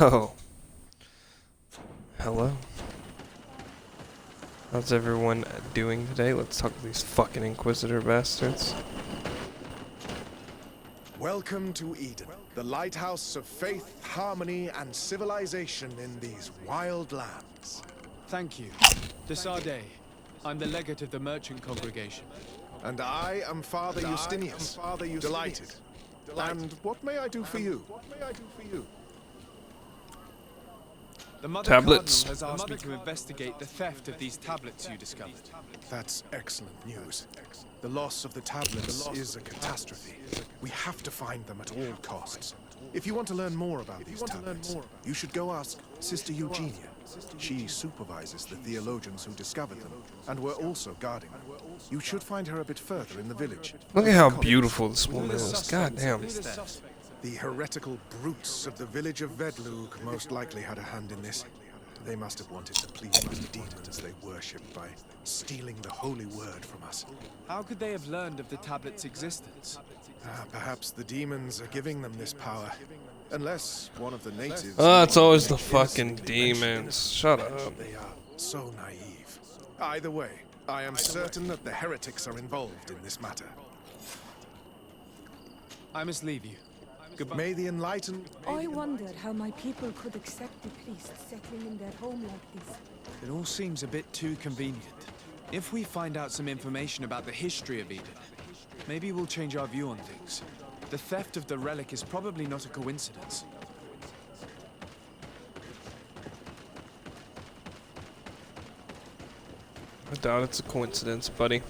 Oh, hello. How's everyone doing today? Let's talk to these fucking Inquisitor bastards. Welcome to Eden, the lighthouse of faith, harmony, and civilization in these wild lands. Thank you. Desade. I'm the legate of the merchant congregation. And I am Father Justinius. Delighted. And what may I do for you? The Mother Tablets. Cardinal has asked me to investigate the theft of these tablets you discovered. That's excellent news. The loss of the tablets is a catastrophe. We have to find them at all costs. If you want to learn more about these tablets, you should go ask Sister Eugenia. She supervises the theologians who discovered them, and were also guarding them. You should find her a bit further in the village. Look at how beautiful this woman is. God damn. The heretical brutes of the village of Vedlug most likely had a hand in this. They must have wanted to please the demons they worship by stealing the holy word from us. How could they have learned of the tablet's existence? Perhaps the demons are giving them this power. Unless one of the natives... Oh, it's always the fucking demons. Shut up. They are so naive. Either way, I am certain that the heretics are involved in this matter. I must leave you. Goodbye. May the enlightened... I wondered how my people could accept the priests settling in their home like this. It all seems a bit too convenient. If we find out some information about the history of Eden, maybe we'll change our view on things. The theft of the relic is probably not a coincidence. I doubt it's a coincidence, buddy.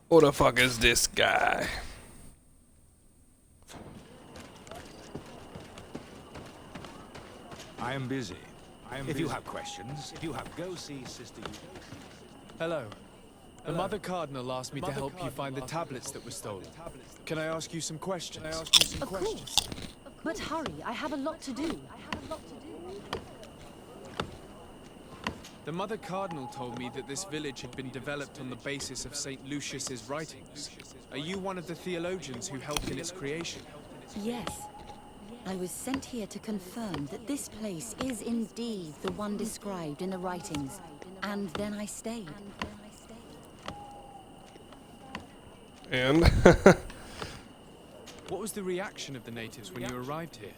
Who the fuck is this guy? I am busy. If you have questions, go see Sister Eugenia. Hello. The Mother Cardinal asked me to help you find the tablets that were stolen. Can I ask you some questions? Of course. But hurry, I have a lot to do. The Mother Cardinal told me that this village had been developed on the basis of St. Lucius's writings. Are you one of the theologians who helped in its creation? Yes. I was sent here to confirm that this place is indeed the one described in the writings. And then I stayed. And? What was the reaction of the natives when you arrived here?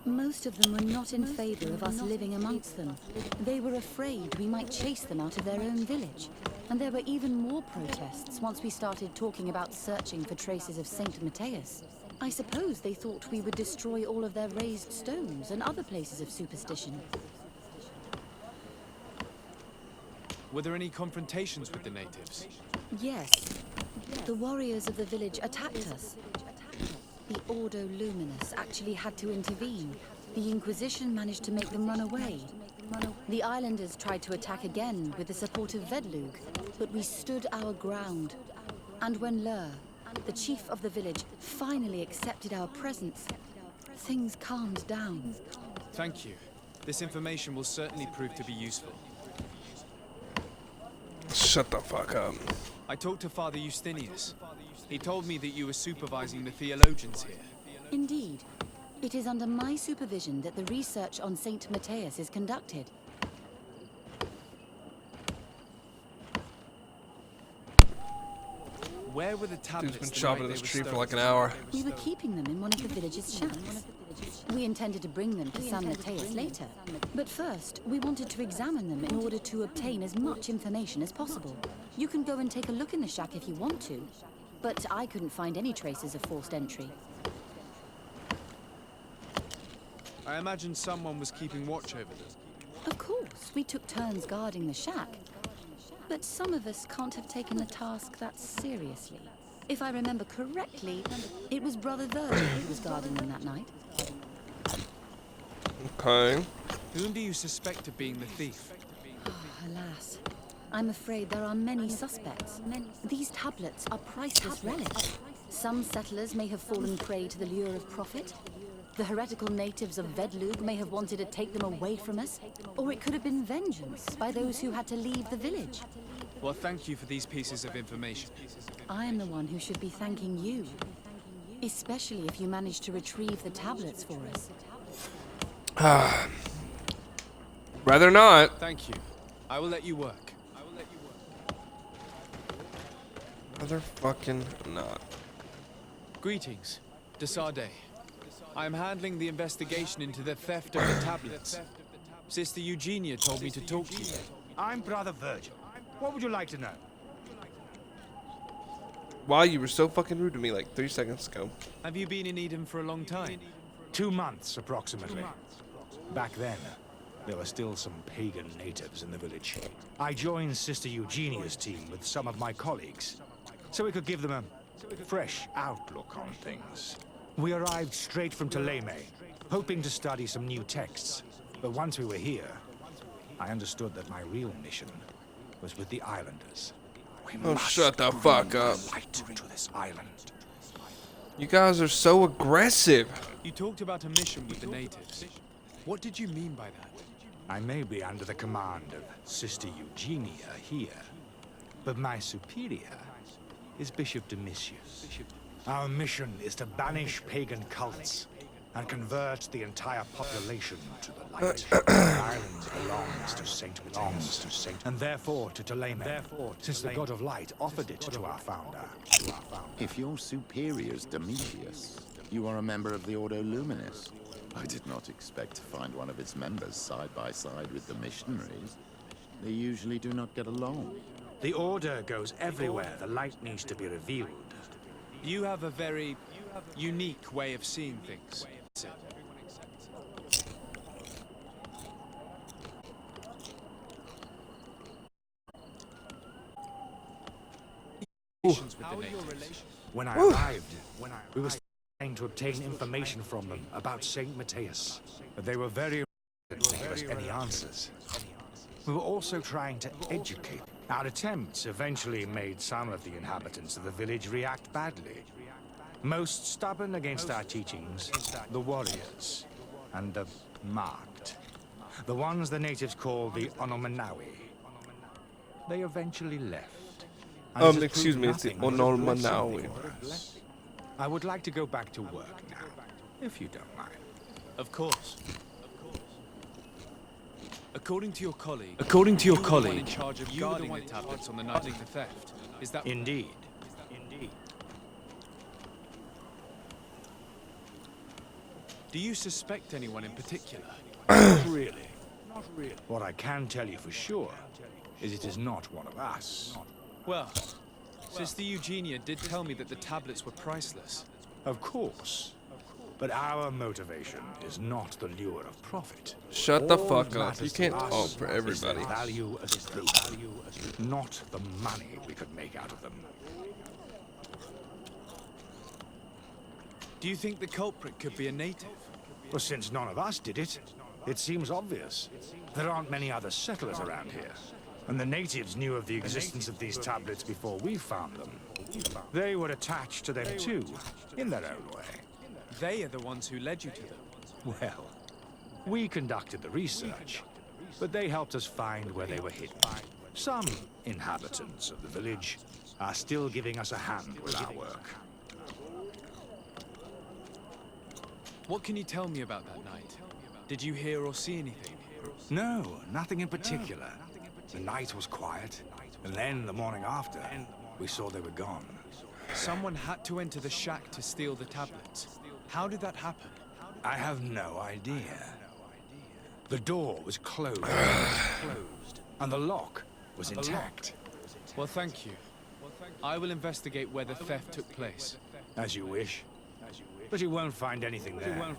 Most of them were not in favor of us living amongst them. They were afraid we might chase them out of their own village. And there were even more protests once we started talking about searching for traces of Saint Matthias. I suppose they thought we would destroy all of their raised stones and other places of superstition. Were there any confrontations with the natives? Yes. The warriors of the village attacked us. The Ordo Luminous actually had to intervene. The Inquisition managed to make them run away. The islanders tried to attack again with the support of Vedlug, but we stood our ground. And when Lur, the chief of the village, finally accepted our presence, things calmed down. Thank you. This information will certainly prove to be useful. Shut the fuck up. I talked to Father Justinius. He told me that you were supervising the theologians here. Indeed. It is under my supervision that the research on Saint Matthias is conducted. Where were the tablets? Dude's been chopping this tree for like an hour. We were keeping them in one of the village's shacks. We intended to bring them to San Matthias later. But first, we wanted to examine them in order to obtain as much information as possible. You can go and take a look in the shack if you want to. But I couldn't find any traces of forced entry. I imagine someone was keeping watch over them. Of course, we took turns guarding the shack. But some of us can't have taken the task that seriously. If I remember correctly, it was Brother Virgil who was guarding them that night. Okay. Whom do you suspect of being the thief? Alas, I'm afraid there are many suspects. These tablets are priceless relics. Some settlers may have fallen prey to the lure of profit. The heretical natives of Vedlug may have wanted to take them away from us, or it could have been vengeance by those who had to leave the village. Well, thank you for these pieces of information. I am the one who should be thanking you. Especially if you managed to retrieve the tablets for us. Rather not. Thank you. I will let you work. Rather fucking not. Greetings. Desade. I am handling the investigation into the theft of the tablets. Sister Eugenia told me to talk to you. I'm Brother Virgil. What would you like to know? Wow, you were so fucking rude to me like 3 seconds ago. Have you been in Eden for a long time? 2 months, approximately. Back then, there were still some pagan natives in the village. I joined Sister Eugenia's team with some of my colleagues, so we could give them a fresh outlook on things. We arrived straight from Theleme, hoping to study some new texts. But once we were here, I understood that my real mission was with the islanders. We Oh, must shut the fuck up. light to this island. You guys are so aggressive. You talked about a mission with the natives. What did you mean by that? I may be under the command of Sister Eugenia here, but my superior is Bishop Domitius. Our mission is to banish pagan cults and convert the entire population to the light. The island belongs to Saint Mateus, and therefore to Theleme, since the God of Light offered it to our founder. If your superior's Domitius, you are a member of the Ordo Luminis. I did not expect to find one of its members side by side with the missionaries. They usually do not get along. The Order goes everywhere the light needs to be revealed. You have a very unique way of seeing things. When I arrived, we were trying to obtain information from them about Saint Mateus, but they were very reluctant to give us any answers. We were also trying to educate. Our attempts eventually made some of the inhabitants of the village react badly. Most stubborn against our teachings, the warriors, and the marked. The ones the natives call the Onomanawi. They eventually left. And it has Excuse proved me, it's the nothing but a blessing Onomanawi. for us. I would like to go back to work now, if you don't mind. Of course. According to your colleague, You you were were the one in charge of guarding the tablets on the night of the theft. Is that Indeed. Do you suspect anyone in particular? Not really. What I can tell you for sure is it is not one of us. Well, Sister Eugenia did tell me that the tablets were priceless. Of course. But our motivation is not the lure of profit. Shut the All fuck that up. matters You to can't us talk for is the everybody. value as proof, not the money we could make out of them. Do you think the culprit could be a native? Well, since none of us did it, it seems obvious. There aren't many other settlers around here. And the natives knew of the existence of these tablets before we found them. They were attached to them too, in their own way. They are the ones who led you to them. Well, we conducted the research, but they helped us find where they were hidden. Some inhabitants of the village are still giving us a hand with our work. What can you tell me about that night? Did you hear or see anything? No, nothing in particular. The night was quiet, and then the morning after, we saw they were gone. Someone had to enter the shack to steal the tablets. How did that happen? I have no idea. The door was closed, and the lock was intact. Well, thank you. I will investigate where the theft took place. As you wish. But you won't find anything there.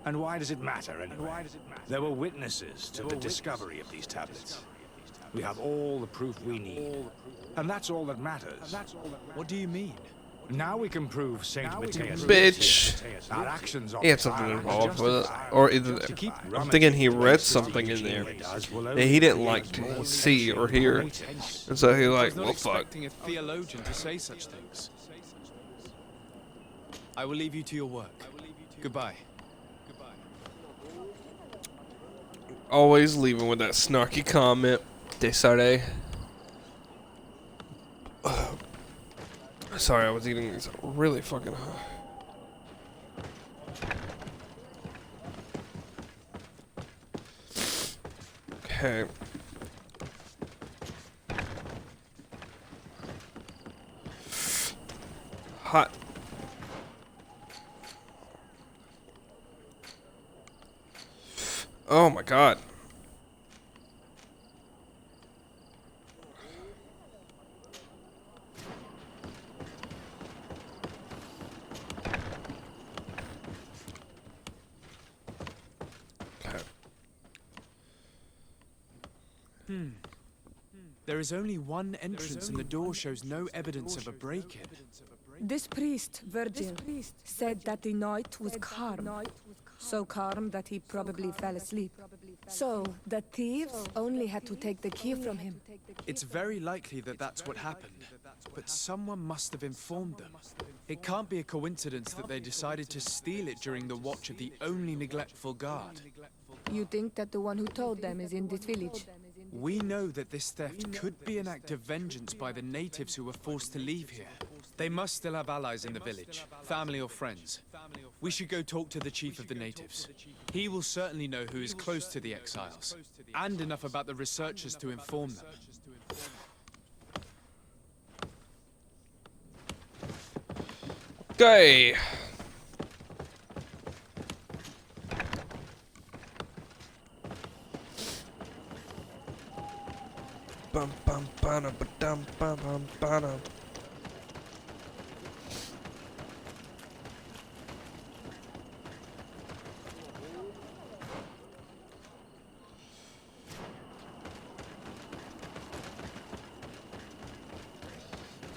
And why does it matter, anyway? There were witnesses to the discovery of these tablets. We have all the proof we need. And that's all that matters. What do you mean? Now we can prove Saint Mateus. Bitch. Our actions on He had this something island involved are with it. justified. Or either To keep I'm rummaging thinking he the read places something in Eugenia there does will that only he didn't create like more to see or tension hear. and tense. And so he I like, was not well, fuck. expecting a theologian to say such things. I will leave you to your work. Goodbye. Always leaving with that snarky comment. Desade. Sorry, I was eating these really fucking hot. Okay. Hot. Oh my god. There is only one entrance and the door shows no evidence of a break-in. This priest, Virgil, said that the night was calm. So calm that he probably fell asleep. So, the thieves only had to take the key from him. It's very likely that that's what happened, but someone must have informed them. It can't be a coincidence that they decided to steal it during the watch of the only neglectful guard. You think that the one who told them is in this village? We know that this theft could be an act of vengeance by the natives who were forced to leave here. They must still have allies in the village, family or friends. We should go talk to the chief of the natives. He will certainly know who is close to the exiles, and enough about the researchers to inform them. Okay. Bum bum bada ba dum bum bum bada.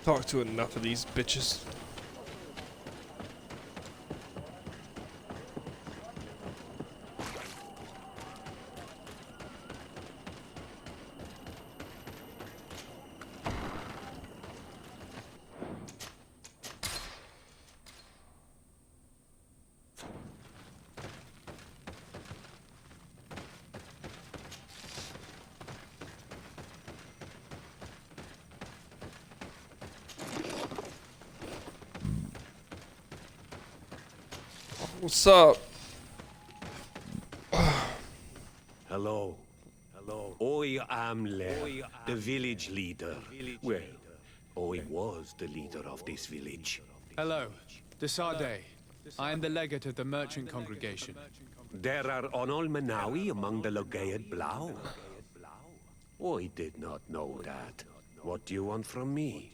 Talk to enough of these bitches. What's up? Hello. Hello. I am Theleme, the village leader. Well, I was the leader of this village. Hello, Desade. I am the legate of the merchant congregation. There are Onol Manawi among the Logead Blau. I did not know that. What do you want from me?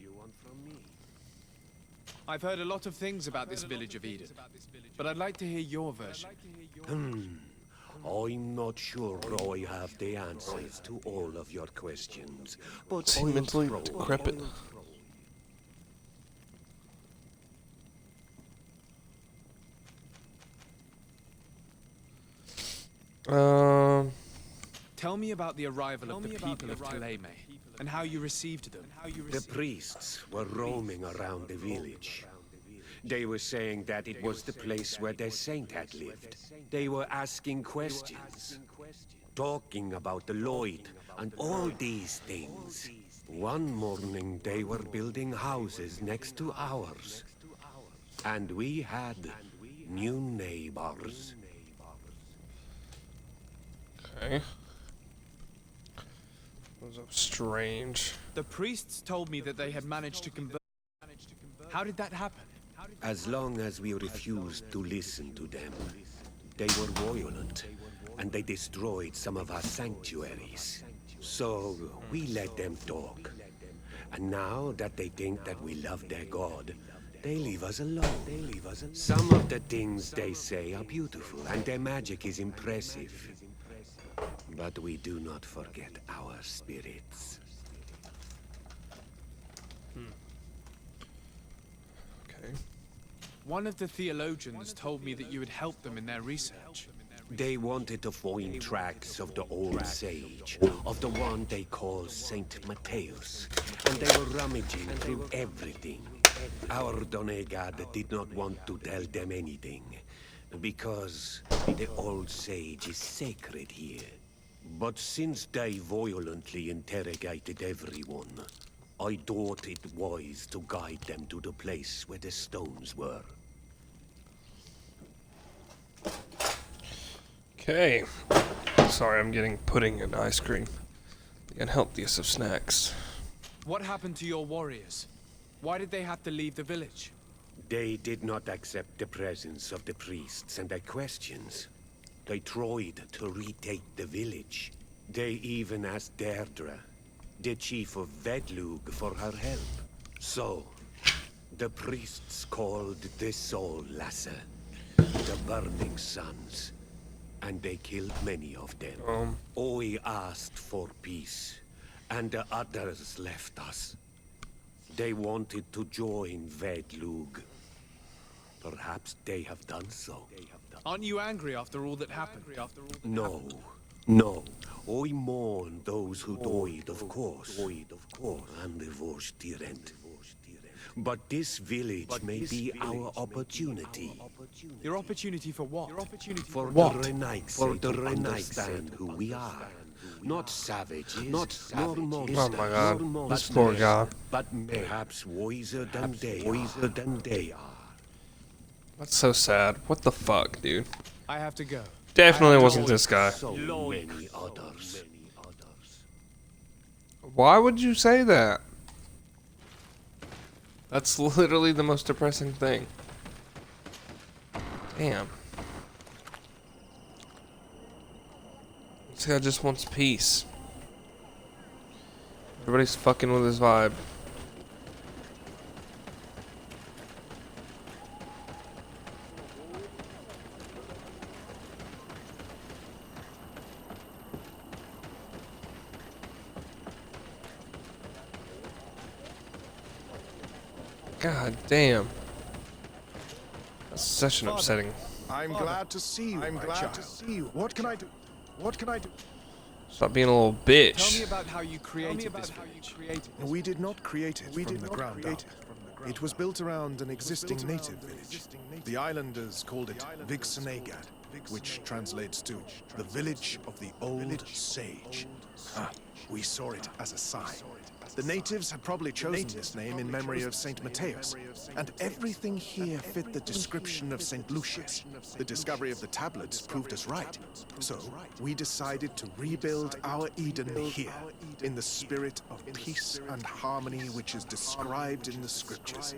I've heard a lot of things about this village of Eden, but I'd like to hear your version. I'm not sure I have the answers to all of your questions, but Is he I'll mentally throw decrepit? Tell me about the arrival of the people of Theleme, and how you received them. The priests were roaming around the village. They were saying that it was the place where their saint had lived. They were asking questions, talking about the Lloyd and all these things. One morning they were building houses next to ours. And we had new neighbors. Okay. That was strange. The priests told me that they had managed to convert. How did that happen? As long as we refused to listen to them, they were violent, and they destroyed some of our sanctuaries. So we let them talk. And now that they think that we love their god, they leave us alone. Some of the things they say are beautiful, and their magic is impressive. But we do not forget our spirits. Okay. One of the theologians told me that you had helped them in their research. They wanted to find tracks of the old sage, of the one they call Saint Matthias, and they were rummaging through everything. Our Donegad did not want to tell them anything, because the old sage is sacred here. But since they violently interrogated everyone, I thought it wise to guide them to the place where the stones were. Okay. Sorry, I'm getting pudding and ice cream. The unhealthiest of snacks. What happened to your warriors? Why did they have to leave the village? They did not accept the presence of the priests and their questions. They tried to retake the village. They even asked Deirdre, the chief of Vedlug, for her help. So, the priests called the Soul Lasser, the Burning Suns, and they killed many of them. I asked for peace, and the others left us. They wanted to join Vedlug. Perhaps they have done so. Aren't you angry after all that happened? No, no. I mourn those who died, of course. And the Vorstyrent. But this village may be our opportunity. Your opportunity for what? For the Renaits to understand who we are. Not savages, nor monsters, Oh my god, nor this poor guy. but perhaps wiser than they are. That's so sad. What the fuck, dude? I have to go. Definitely wasn't this guy. So many others. Why would you say that? That's literally the most depressing thing. Damn. This guy just wants peace. Everybody's fucking with his vibe. God damn. That's such an upsetting. I'm glad to see you. I'm glad to see you. What can I do? What can I do? Stop being a little bitch. Tell me about how you created this village. We did not create it from the ground up. It was built around an existing native village. The islanders called it Vixenagad, which translates to the village of the old sage. We saw it as a sign. The natives had probably chosen this name in memory of Saint Matthias, and everything here fit the description of Saint Lucius. The discovery of the tablets proved us right. So, we decided to rebuild our Eden here, in the spirit of peace and harmony which is described in the scriptures.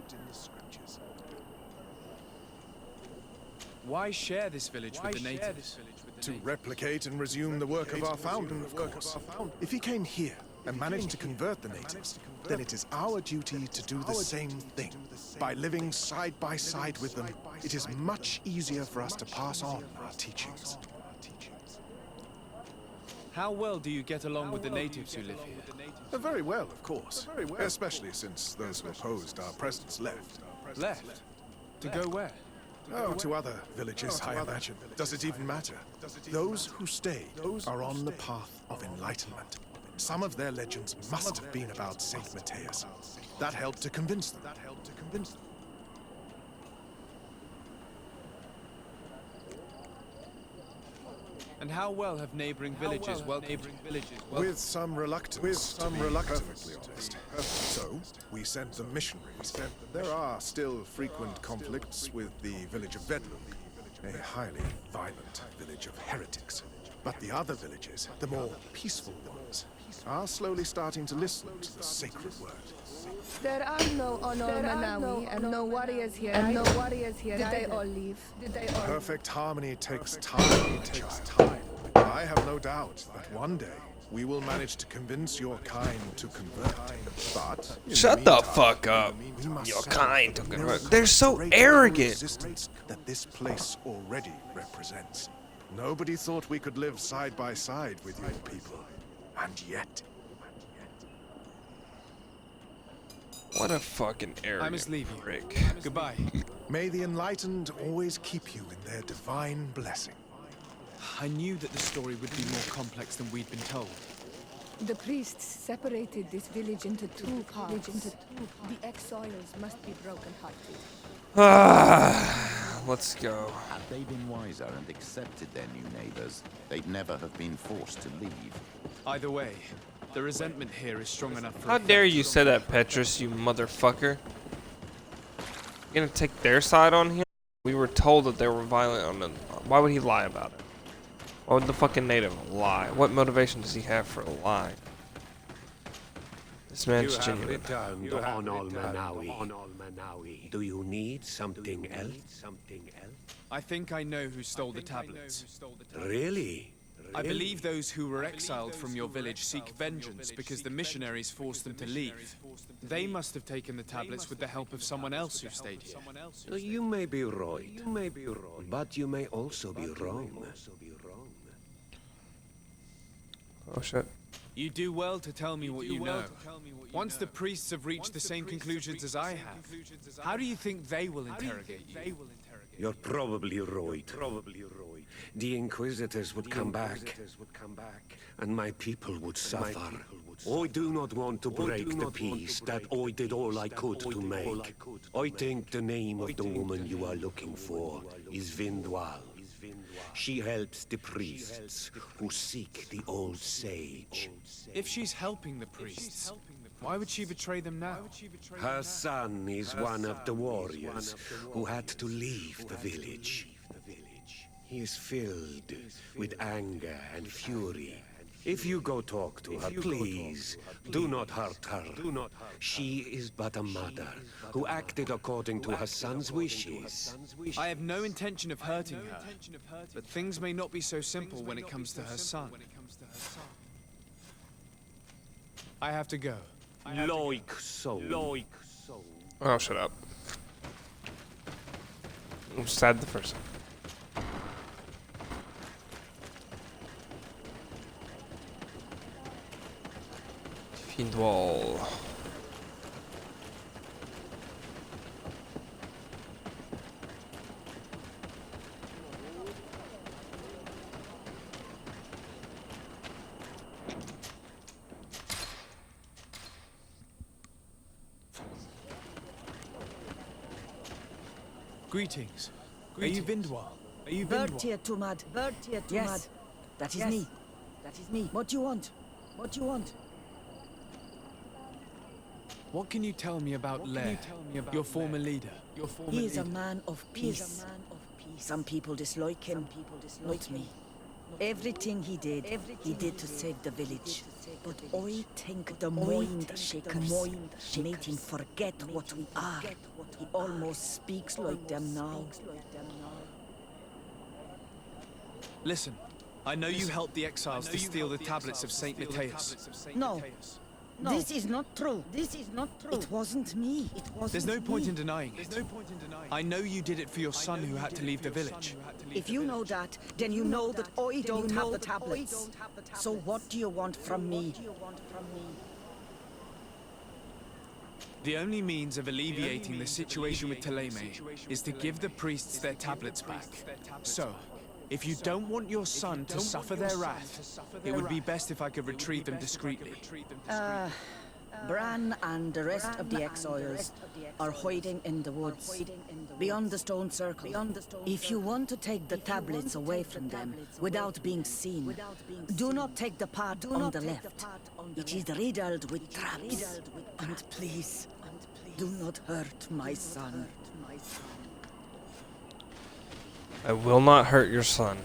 Why share this village with the natives? To replicate and resume the work of our founder, of course. If he came here and managed to convert the natives, then it is our duty to do the same thing. By living side by side with them, it is much easier for us to pass on our teachings. How well do you get along with the natives who live here? Very well, of course. Especially since those who opposed our presence left. Left? To go where? Oh, to other villages, I imagine. Does it even matter? Those who stayed are on the path of enlightenment. Some of their legends must have been about Saint Matthias. That helped to convince them. And how well have neighboring villages welcomed you? With some reluctance, to be perfectly honest. So, we sent them missionaries. There are still frequent conflicts with the village of Vedlug, a highly violent village of heretics. But the other villages, the more peaceful ones, are slowly starting to listen to the sacred word. There are no Manawi and no warriors here. Did they all leave? Perfect harmony takes time, child. I have no doubt that one day we will manage to convince your kind to convert. But Shut the fuck up. Your kind to convert. They're so arrogant. Resistance that this place already represents. Nobody thought we could live side by side with your people, and yet. What a fucking arrogant I must leave you. prick. Goodbye. May the enlightened always keep you in their divine blessing. I knew that the story would be more complex than we'd been told. The priests separated this village into two parts. The exiles must be broken-hearted. Let's go. Had they been wiser and accepted their new neighbors, they'd never have been forced to leave. Either way, The resentment here is strong enough for How dare you say that, Petrus, you motherfucker? You gonna take their side on here? We were told that they were violent on them. Why would he lie about it? Why would the fucking native lie? What motivation does he have for a lie? This man's genuine. Returned on Manawi. Do you need something else? I think I know who stole the tablets. Really? I believe those who were exiled from your village seek vengeance because the missionaries forced them to leave. They must have taken the tablets with the help of someone else who stayed here. You may be right. But you may also be wrong. Oh shit. You do well to tell me what you know. Once the priests have reached the same conclusions as I have, how do you think they will interrogate you? You're probably right. The Inquisitors would come back, and my people would suffer. I do not want to break the peace that I did all I could to make. I think the name of the woman you are looking for is Vindwal. She helps the priests who seek the old sage. If she's helping the priests, why would she betray them now? Her son is one of the warriors who had to leave the village. He is filled with anger and fury. If you go talk to her, please, do not hurt her. She is but a mother who acted according to her son's wishes. I have no intention of hurting her, but things may not be so simple when it comes to her son. I have to go. Like so. Oh, shut up. I'm sad the first time. Findwall. Greetings. Are you Vindwal? Are you Bird Vindwal? here, Tumad. Bird here, Tumad. Yes, that is me. That is me. What do you want? What do you want? What can you tell me about Lair, your former leader? He is a man of peace. Some people dislike him, not me. Everything he did to save the village. But I think the mind shakers made him forget what we are. He almost speaks like them now. Listen, I know you helped the exiles to steal the tablets of Saint Matthias. No. This is not true. It wasn't me. There's no point in denying it. I know you did it for your son who had to leave the village. If you know that, then you know that I don't have the tablets. So what do you want from me? The only means of alleviating the situation with Theleme is to give the priests their tablets back. So, if you don't want your son to suffer their wrath, it would be best if I could retrieve them discreetly. Bran and the rest of the exiles are hiding in the woods, beyond the stone circle. If you want to take the tablets away from them without being seen, do not take the path on the left. It is riddled with traps. And please, do not hurt my son. I will not hurt your son.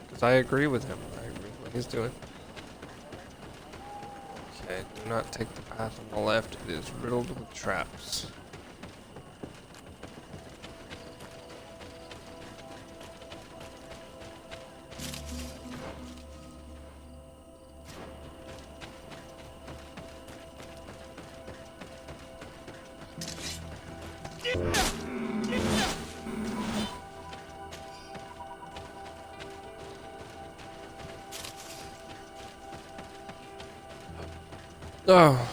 Because I agree with him. I agree with what he's doing. Okay, do not take the path on the left. It is riddled with traps. Oh.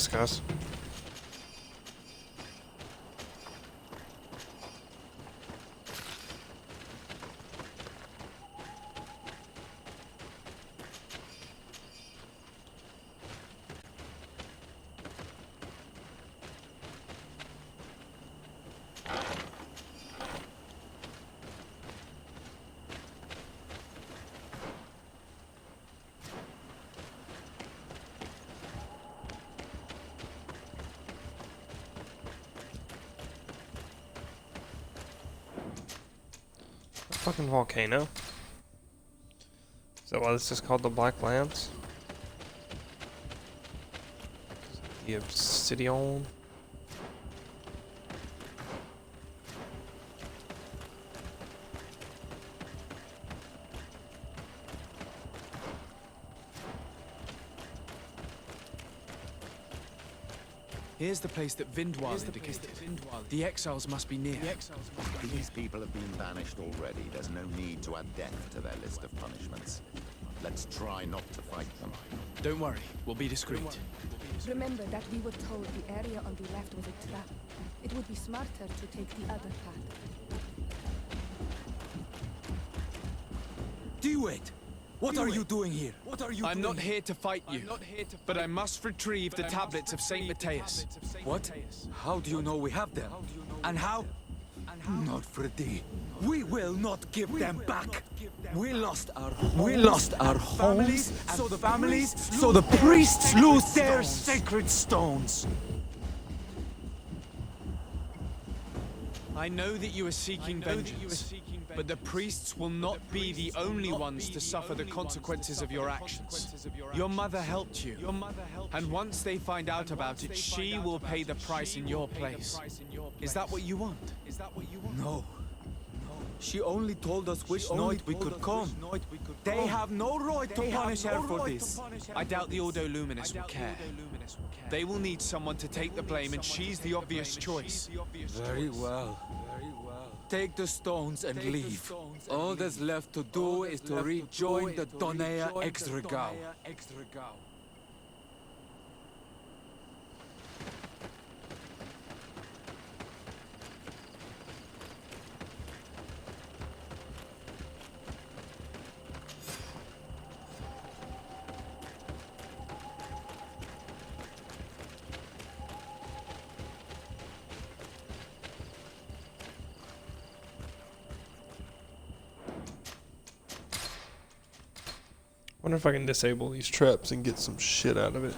Nice, guys. Fucking volcano. Is that why this is called the Black Lands? The obsidian. Here's the place that Vindwal indicated. The exiles must be near. These people have been banished already. There's no need to add death to their list of punishments. Let's try not to fight them. Don't worry, we'll be discreet. Remember that we were told the area on the left was a trap. It would be smarter to take the other path. Do it! What are you doing here? I'm not here to fight you, but I must retrieve the tablets of Saint Matthias. What? How do you know we have them? And how? Not Freddy. We will not give them back. We lost our homes, so the families, so the priests lose their sacred stones. I know that you are seeking vengeance, but the priests will not be the only ones to suffer the consequences of your actions. Your mother helped you, and once they find out about it, she will pay the price in your place. Is that what you want? No. She only told us which night we could come. They have no right to punish her for this. I doubt the Ordo Luminous will care. They will need someone to take the blame, and she's the obvious choice. Very well. Take the stones and leave. All that's left to do is to rejoin the Donea Exregao. Wonder if I can disable these traps and get some shit out of it.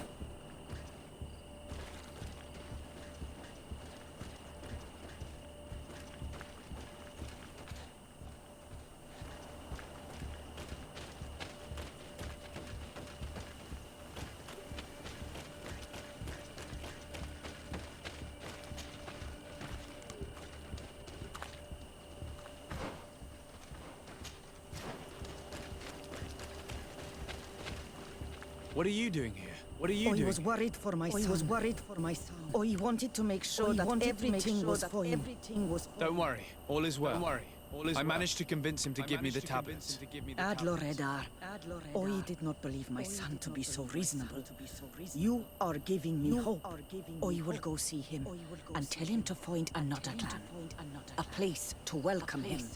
What are you doing here? What are you doing? I was worried for my son. I wanted to make sure that everything was fine. Don't worry, all is well. I managed to convince him to give me the tablets. Adloredar, I did not believe my son to be so reasonable. You are giving me hope. I will go see him and tell him to find another clan, a place to welcome him.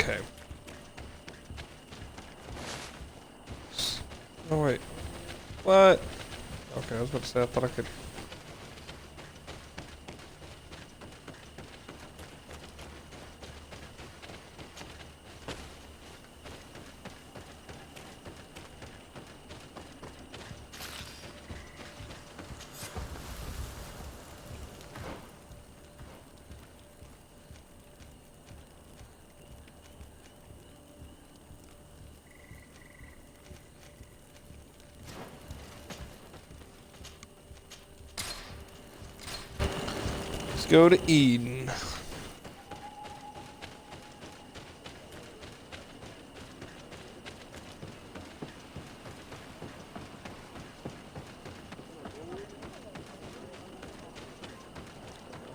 Okay. Oh wait. What? Okay, I was about to say I thought I could. Go to Eden.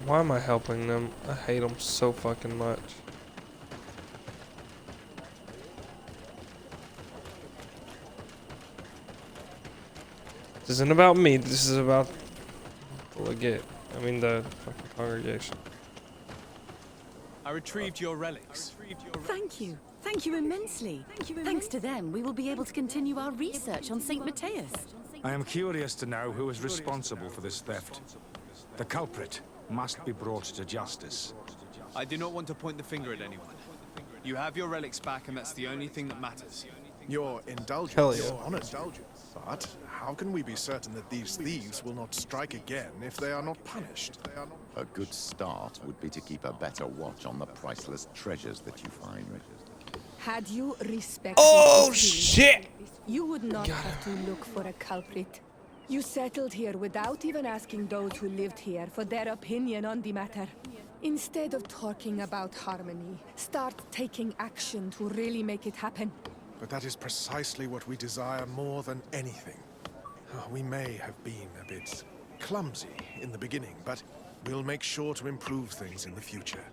Why am I helping them? I hate them so fucking much. This isn't about me. This is about the legate. I mean the fucking congregation. I retrieved your relics. Thank you. Thank you immensely. Thanks to them, we will be able to continue our research on St. Matthias. I am curious to know who is responsible for this theft. The culprit must be brought to justice. I do not want to point the finger at anyone. You have your relics back, and that's the only thing that matters. Your indulgence, Hell yeah. your honest indulgence. But how can we be certain that these thieves will not strike again if they are not punished? A good start would be to keep a better watch on the priceless treasures that you find. Had you respected Oh his feelings, shit! you would not have to look for a culprit. You settled here without even asking those who lived here for their opinion on the matter. Instead of talking about harmony, start taking action to really make it happen. But that is precisely what we desire more than anything. We may have been a bit clumsy in the beginning, but we'll make sure to improve things in the future.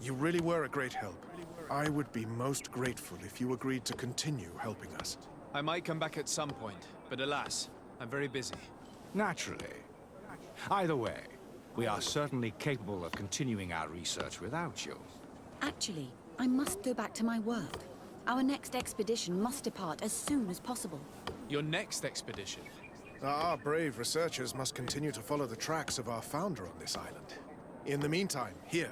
You really were a great help. I would be most grateful if you agreed to continue helping us. I might come back at some point, but alas, I'm very busy. Naturally. Either way, we are certainly capable of continuing our research without you. Actually, I must go back to my work. Our next expedition must depart as soon as possible. Your next expedition? Our brave researchers must continue to follow the tracks of our founder on this island. In the meantime, here,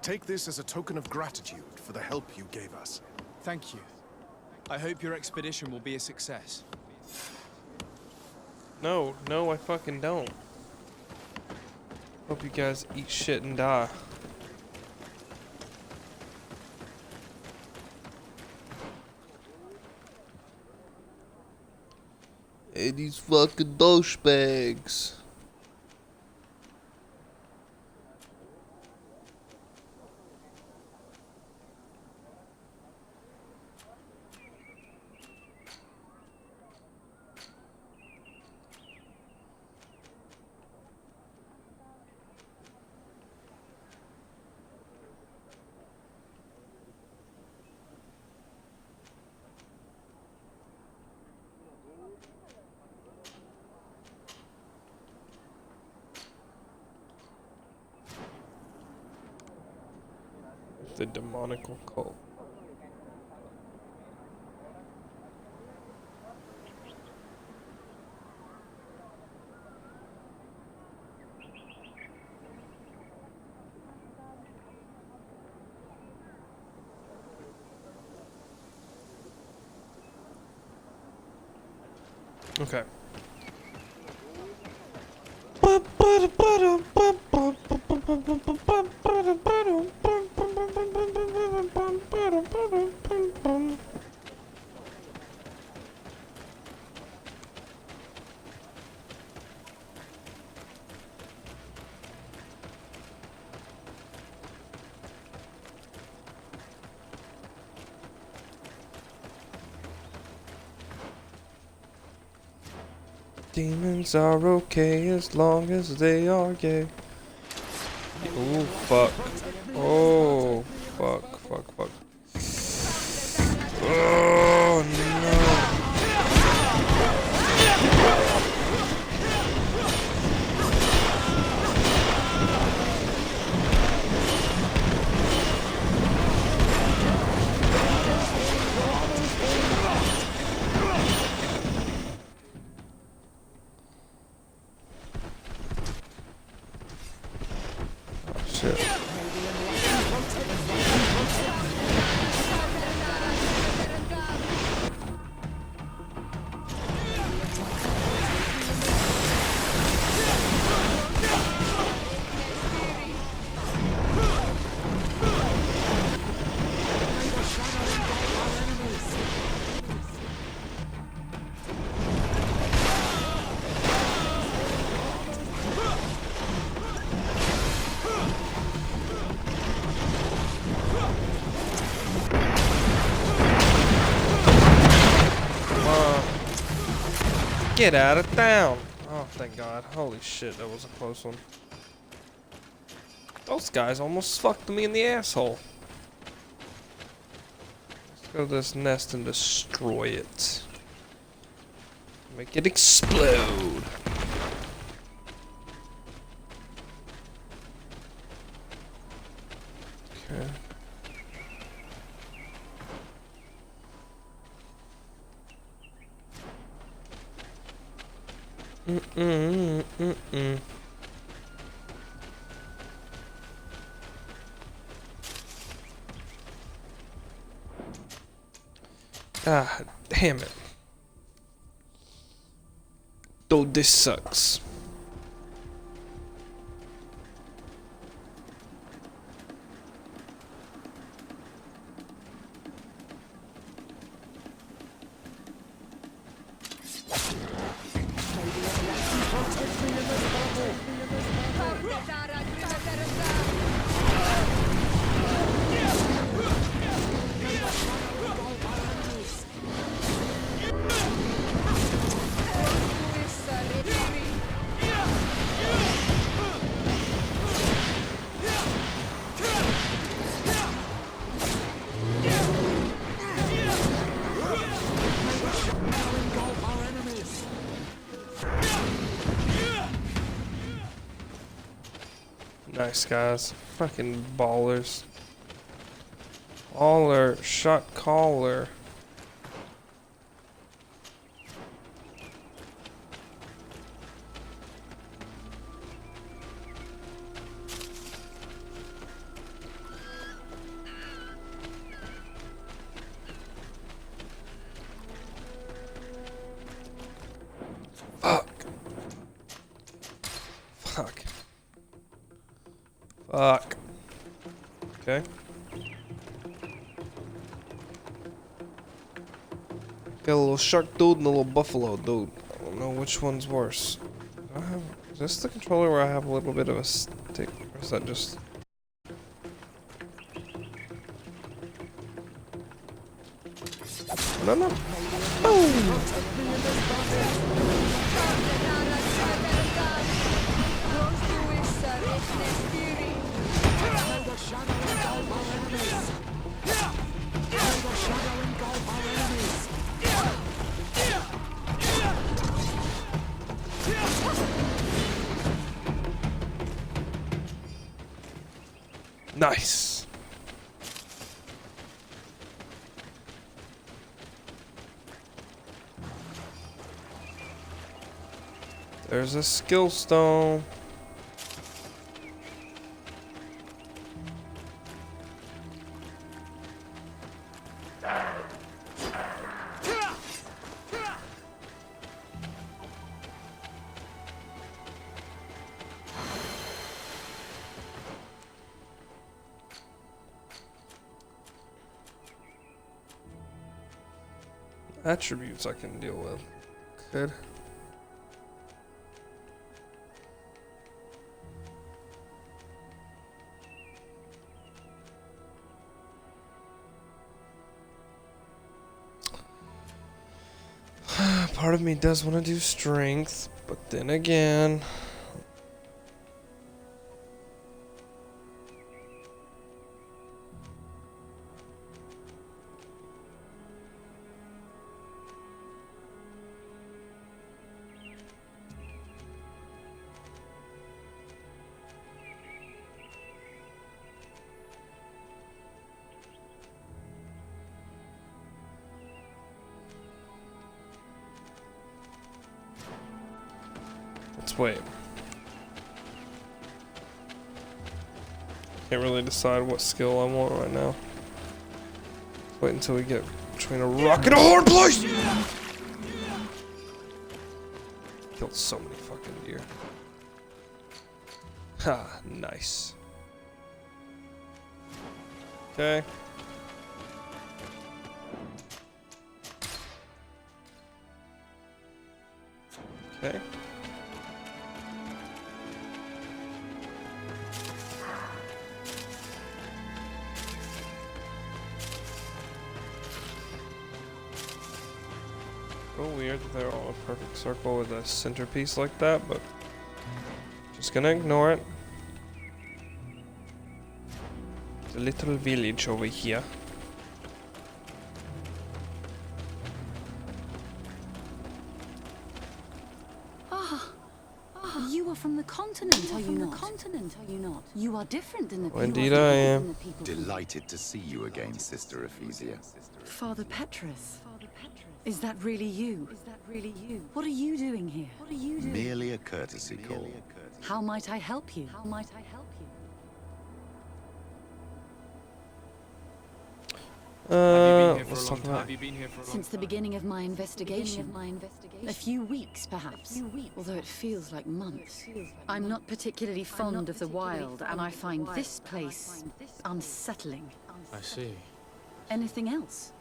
take this as a token of gratitude for the help you gave us. Thank you. I hope your expedition will be a success. No, I fucking don't. Hope you guys eat shit and die. Hey, these fucking douchebags. The demonical cult. Okay. Demons are okay as long as they are gay. Oh fuck. Oh fuck. Oh no. Shit. Get out of town. Oh, thank God. Holy shit, that was a close one. Those guys almost fucked me in the asshole. Let's go to this nest and destroy it. Make it explode. Okay. God damn it. Dude, this sucks. Nice guys. Fucking ballers. Baller. Shot caller. Fuck. Fuck. Fuck. Okay. Got a little shark dude and a little buffalo dude. I don't know which one's worse. Do I have, is this the controller where I have a little bit of a stick? Or is that just... No, no. Nice. There's a skill stone. Attributes I can deal with. Good. Part of me does want to do strength, but then again... Let's wait. Can't really decide what skill I want right now. Wait until we get between a rock and a hard place! Killed so many fucking deer. Ha, nice. Okay. Okay. So weird that they're all a perfect circle with a centerpiece like that, but just gonna ignore it. The little village over here. You are from the continent, are you not? You are different than the people. Indeed I am. Delighted to see you again, Sister Ephesia. Father Petrus. Is that really you? What are you doing here? Merely a courtesy call. How might I help you? Let's talk about. Since the beginning of my investigation. A few weeks, perhaps. Although it feels like months. I'm not particularly fond of the wild, and I find this place unsettling. I see. Anything else?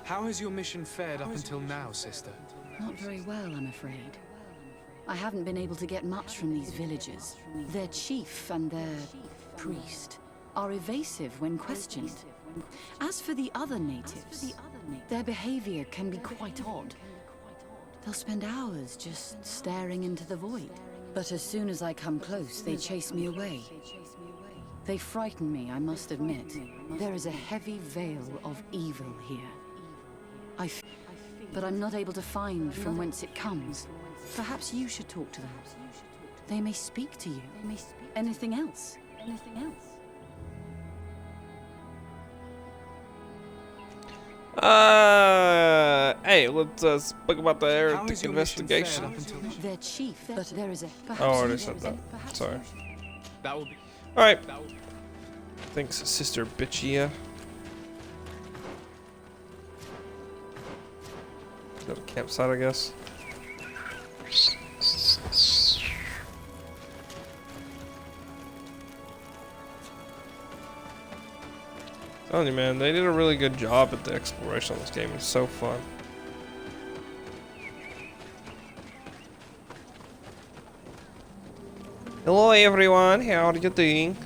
How has your mission fared up until now, sister? Not very well, I'm afraid. I haven't been able to get much from these villagers. Their chief and their priest are evasive when questioned. As for the other natives, their behavior can be quite odd. They'll spend hours just staring into the void. But as soon as I come close, they chase me away. They frighten me, I must admit. There is a heavy veil of evil here. But I'm not able to find from whence it comes. Perhaps you should talk to them. They may speak to you. Anything else? Hey, let's speak about the heretic investigation. Their chief, but there is a. Oh, I already said that. Sorry. That will be. Alright. Thanks, Sister Bitchia. Go to campsite, I guess. Telling you, man, they did a really good job at the exploration of this game. It's so fun. Hello, everyone. How are you doing?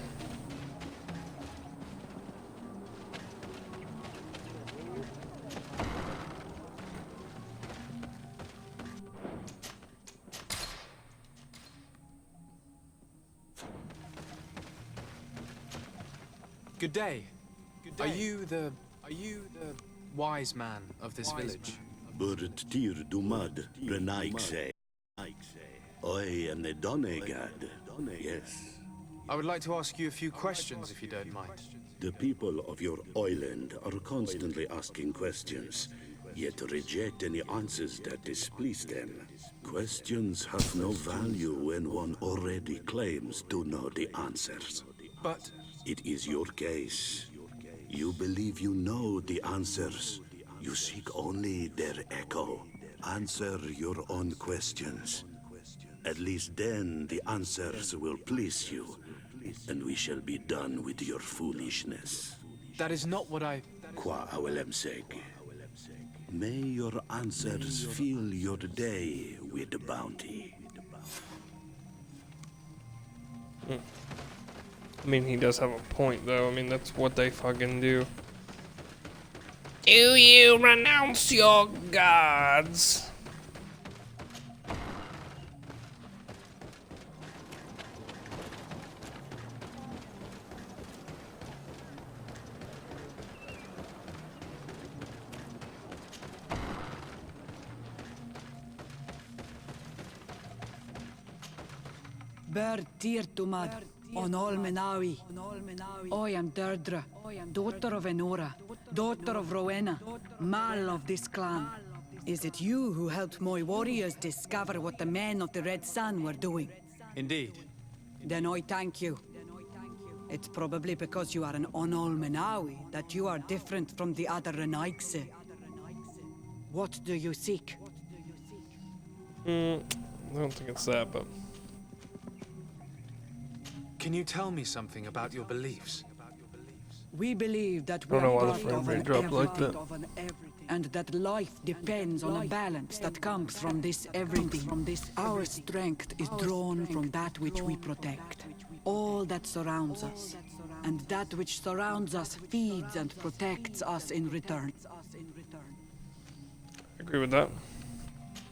Good day. Are you the wise man of this village? Burt tir dumad, Renaigse. I am the Donegad. Yes. I would like to ask you a few questions, if you don't mind. The people of your island are constantly asking questions, yet reject any answers that displease them. Questions have no value when one already claims to know the answers. But it is your case. You believe you know the answers. You seek only their echo. Answer your own questions. At least then the answers will please you, and we shall be done with your foolishness. that is not what I... Qua awelemseg. May your answers fill your day with bounty. I mean, he does have a point, though. I mean, that's what they fucking do. Do you renounce your gods? Ber tir tumad, on all Menawi. I am Deirdre, daughter of Enora, daughter of Rowena, Mal of this clan. Is it you who helped my warriors discover what the men of the Red Sun were doing? Indeed. Then I thank you. It's probably because you are an Onol Menawi that you are different from the other Renaigse. What do you seek? I don't think it's that, but... Can you tell me something about your beliefs? We believe that we I don't know are why the part frame of rate an dropped like everything, and that life depends on a balance that comes from this everything. Our strength is drawn from that which we protect, all that surrounds us, and that which surrounds us feeds and protects us in return. I agree with that.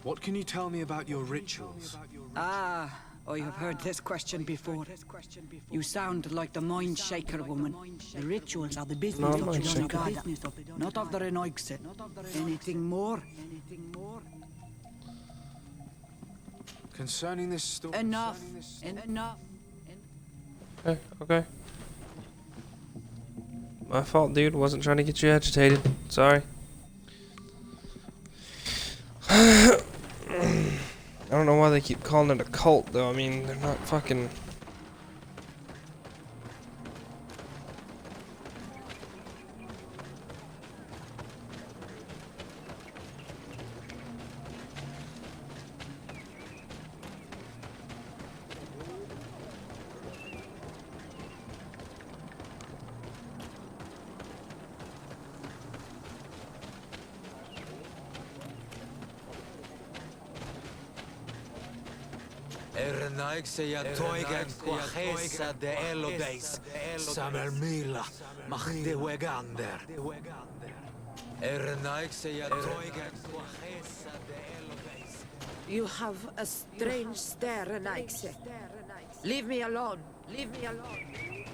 What can you tell me about your rituals? Ah, I have heard this question before. You sound like the Mind Shaker woman. The rituals are the business of the Donegada, not of the Renoigse. Anything more? Concerning this story... Enough. Enough. Okay, okay. My fault, dude. Wasn't trying to get you agitated. Sorry. I don't know why they keep calling it a cult, though. I mean, they're not fucking... Ernaikseja toigen quachesa de elodeis, samermila, machde wegander. Ernaikseja toigen quachesa de elodeis. You have a strange stare, Naixe. Leave me alone. Leave me alone.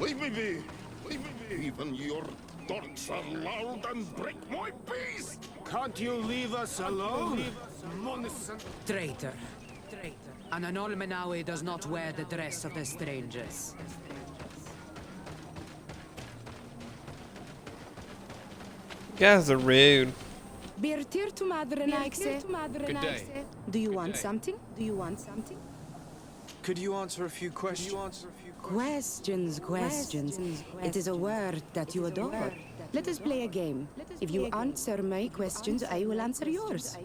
Leave me be! Leave me be! Even your thoughts are loud and break my peace! Can't you leave us alone? Traitor. An Anolmenawi does not wear the dress of the strangers. You guys are rude. Birtir to Madre Naixe. Good day. Do you want something? Do you want something? Could you answer a few questions? Questions. It is a word that you adore. Let us play a game. If you answer my questions, I will answer yours.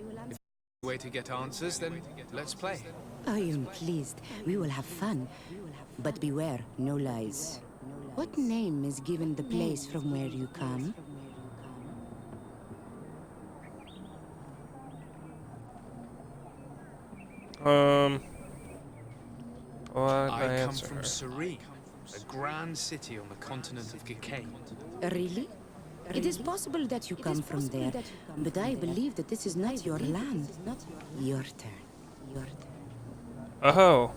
Way to get answers, then let's play. I am pleased. We will have fun. But beware, no lies. What name is given the place from where you come? What I come from Serene, a grand city on the continent of Gikane. Really? It is possible that you come from there, but I believe that this is not your land. Your turn. Oh.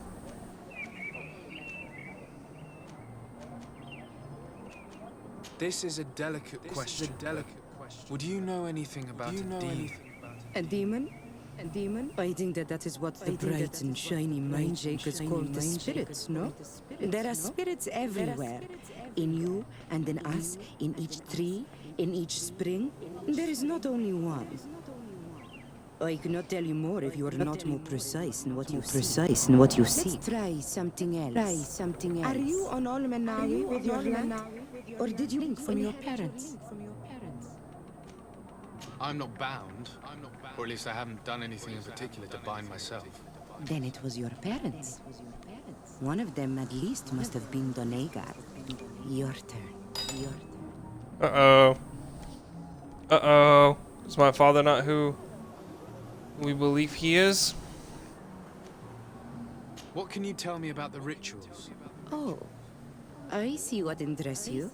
This is a delicate question. Would you know anything about a demon? A demon? A demon? I think that is what the bright and shiny mind shakers call the spirits, no? There are spirits everywhere. In you and in us, in each tree, in each spring. There is not only one. I cannot tell you more if you are not more precise in what you see. Let's try something else. Are you on Olmenawi with your land? Or did you link from your parents? I'm not bound, or at least I haven't done anything in particular to bind myself. Then it was your parents. One of them at least must have been Donegar. Your turn. Uh-oh. Uh-oh. Is my father not who we believe he is? What can you tell me about the rituals? Oh, I see what interests you.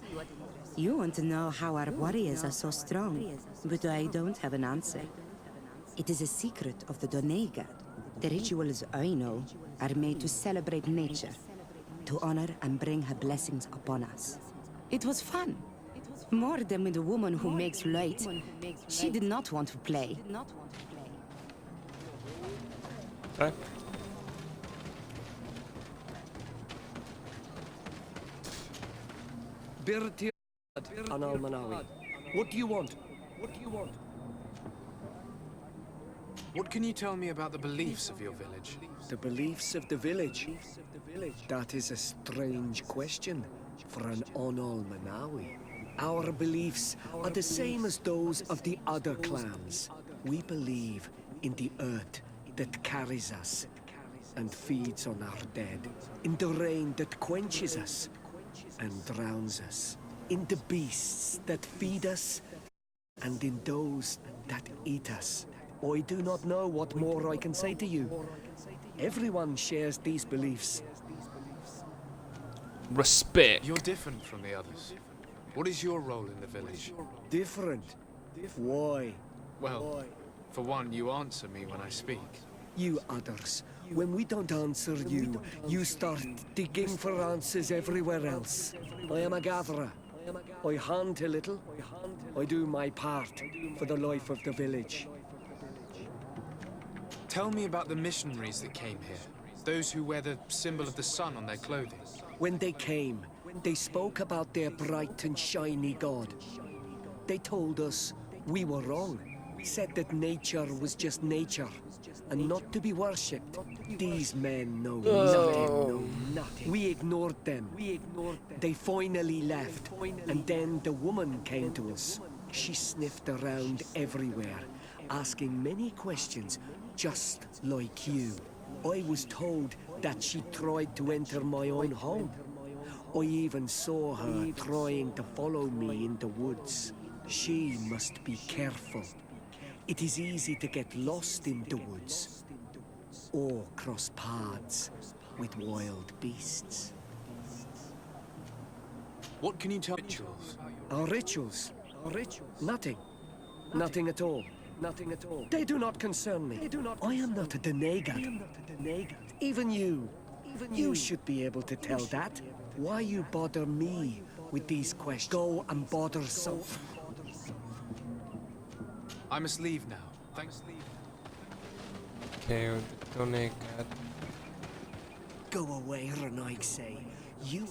You want to know how our warriors are so strong, but I don't have an answer. It is a secret of the Donegar. The rituals I know are made to celebrate nature, to honor and bring her blessings upon us. It was fun. More than with a woman who makes light. She did not want to play. Okay. Birtir Analmanawi. What do you want? What can you tell me about the beliefs of your village? The beliefs of the village? That is a strange question for an Onol-Manawi. Our beliefs are the same as those of the other clans. We believe in the earth that carries us and feeds on our dead, in the rain that quenches us and drowns us, in the beasts that feed us and in those that eat us. I do not know what more I can say to you. Everyone shares these beliefs. Respect. You're different from the others. What is your role in the village? Different? Why? Well, for one, you answer me when I speak. You others, when we don't answer you, you start digging for answers everywhere else. I am a gatherer. I hunt a little. I do my part for the life of the village. Tell me about the missionaries that came here. Those who wear the symbol of the sun on their clothing. When they came, they spoke about their bright and shiny god. They told us we were wrong. Said that nature was just nature, and not to be worshipped. These men know nothing. We ignored them. They finally left, and then the woman came to us. She sniffed around everywhere, asking many questions, just like you. I was told that she tried to enter my own home. I even saw her trying to follow me in the woods. She must be careful. It is easy to get lost in the woods, or cross paths with wild beasts. What can you tell rituals? Our rituals? Nothing. Nothing at all. Nothing at all. They do not concern me. I am not a denegad. Even you. You should be able to tell that. Why you bother me with these questions? Go and bother some. I must leave now. Thanks. Okay, donate. Go away, Renaig say. You.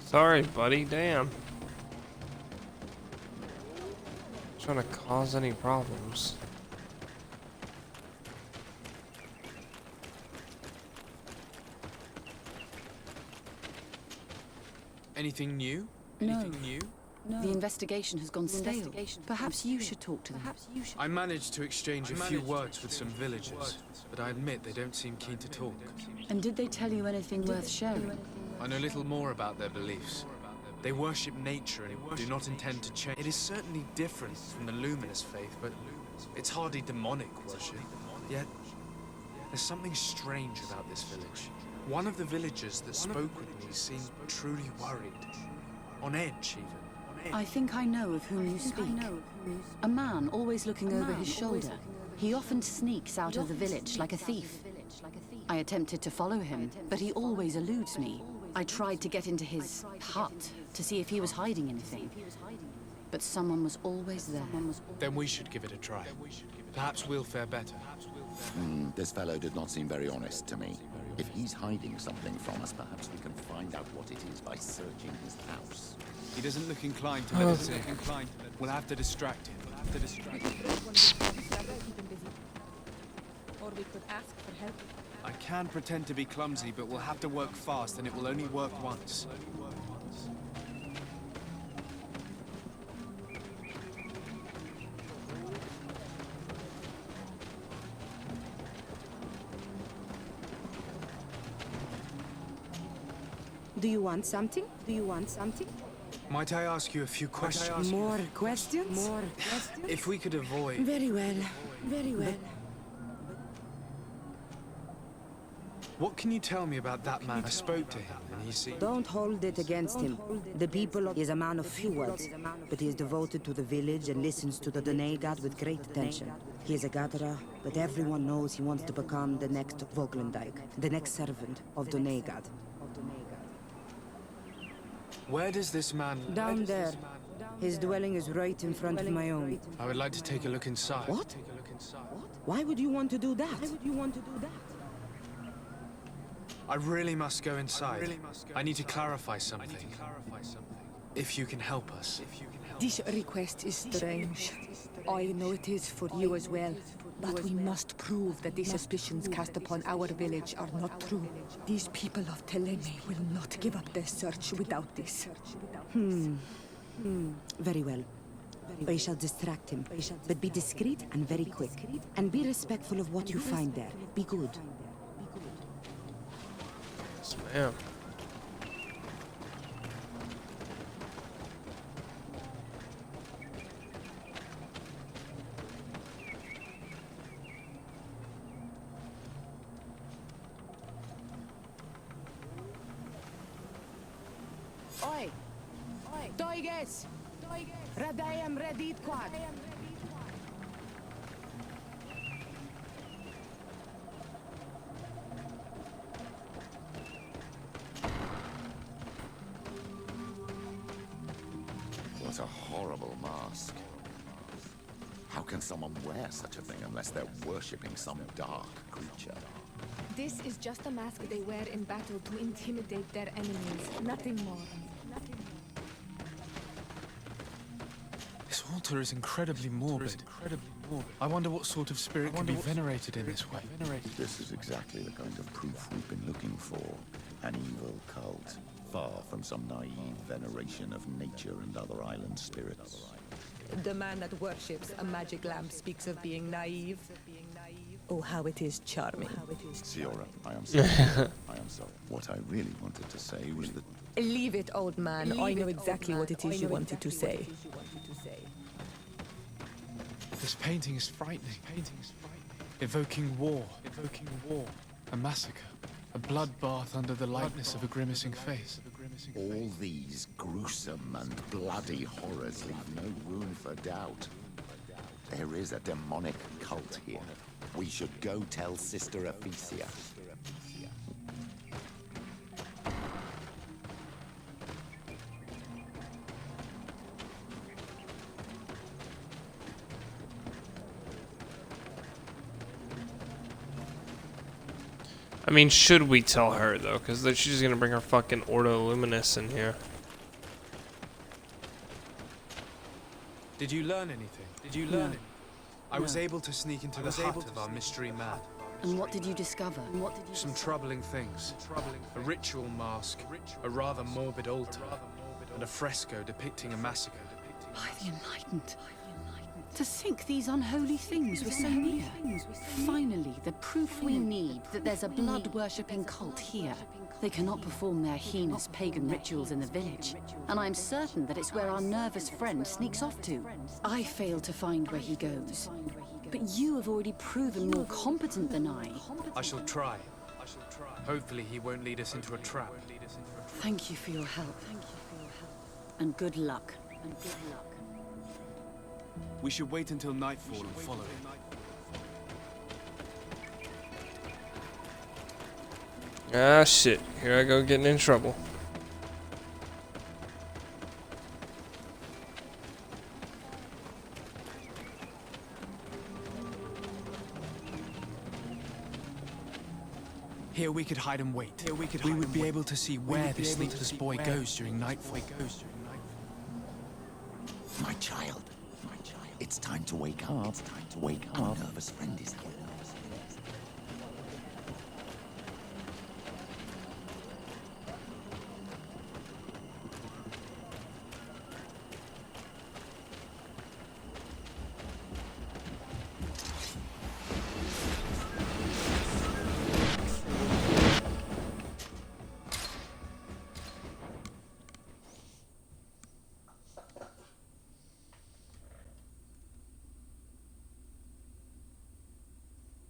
Sorry, buddy. Damn. Trying to cause any problems. Anything new? No. Anything new? The investigation has gone stale. Perhaps you should talk to them. I managed to exchange a few words with some villagers, but I admit they don't seem keen to talk. And did they tell you anything worth sharing? I know little more about their beliefs. They worship nature and do not intend to change. It is certainly different from the luminous faith, but it's hardly demonic worship. Yet, there's something strange about this village. One of the villagers that spoke with me seemed truly worried. On edge, even. I think I know of whom you speak. A man always looking over his shoulder. He often sneaks out of the village like a thief. I attempted to follow him, but he always eludes me. I tried to get into his hut to see if he was hiding anything. But someone was always there. Then we should give it a try. Perhaps we'll fare better. This fellow did not seem very honest to me. If he's hiding something from us, perhaps we can find out what it is by searching his house. He doesn't look inclined to let us in. We'll have to distract him. Or we could ask for help. I can pretend to be clumsy, but we'll have to work fast, and it will only work once. Do you want something? Do you want something? Might I ask you a few questions? More questions? More questions? If we could avoid... Very well. Very well. What can you tell me about that man? I spoke to him, and he seemed... Don't hold it against him. The people is a man of few words, but he is devoted to the village and listens to the Donegad with great attention. He is a gatherer, but everyone knows he wants to become the next Voglendijk, the next servant of Donegad. Where does this man... Down there. His dwelling is right in front of my own. I would like to take a look inside. What? Why would you want to do that? Why would you want to do that? I really must go inside. I need to clarify something. If you can help us. This request is strange. I know it is for you as well. But we must prove that the suspicions cast upon our village are not true. These people of Theleme will not give up their search without this. Very well. I shall distract him, but be discreet and very quick. And be respectful of what you find there. Be good. Yes, ma'am. Oi! Toiges! Radayam Redit Quad! What a horrible mask. How can someone wear such a thing unless they're worshipping some dark creature? This is just a mask they wear in battle to intimidate their enemies. Nothing more. This altar is incredibly morbid. I wonder what sort of spirit can be venerated in this way. This is exactly the kind of proof we've been looking for. An evil cult, far from some naive veneration of nature and other island spirits. The man that worships a magic lamp speaks of being naive. Oh, how it is charming. Siora, I am sorry. I am sorry. What I really wanted to say was that... Leave it, old man. I know exactly what it is you wanted to say. This painting is frightening. Evoking war. A massacre. A bloodbath under the likeness of a grimacing face. All these gruesome and bloody horrors leave no room for doubt. There is a demonic cult here. We should go tell Sister Ephesia. I mean, should we tell her, though? Because then she's gonna bring her fucking Ordo Luminous in here. Did you learn anything? I was able to sneak into the hut of our mystery man. And what did you discover? Some troubling things. A ritual mask, a rather morbid altar, and a fresco depicting a massacre. By the Enlightened. To think these unholy things were so near. Finally, the proof we need that there's a blood-worshipping cult here. They cannot perform their heinous pagan rituals in the village, and I'm certain that it's where our nervous friend sneaks off to. I failed to find where he goes, but you have already proven more competent than I. I shall try. Hopefully he won't lead us into a trap. Thank you for your help. And good luck. We should wait until nightfall and follow him. Ah, shit. Here I go getting in trouble. Here we could hide and wait. We would be able to see where this sleepless boy goes during nightfall. My child. It's time to wake up. Our nervous friend is here.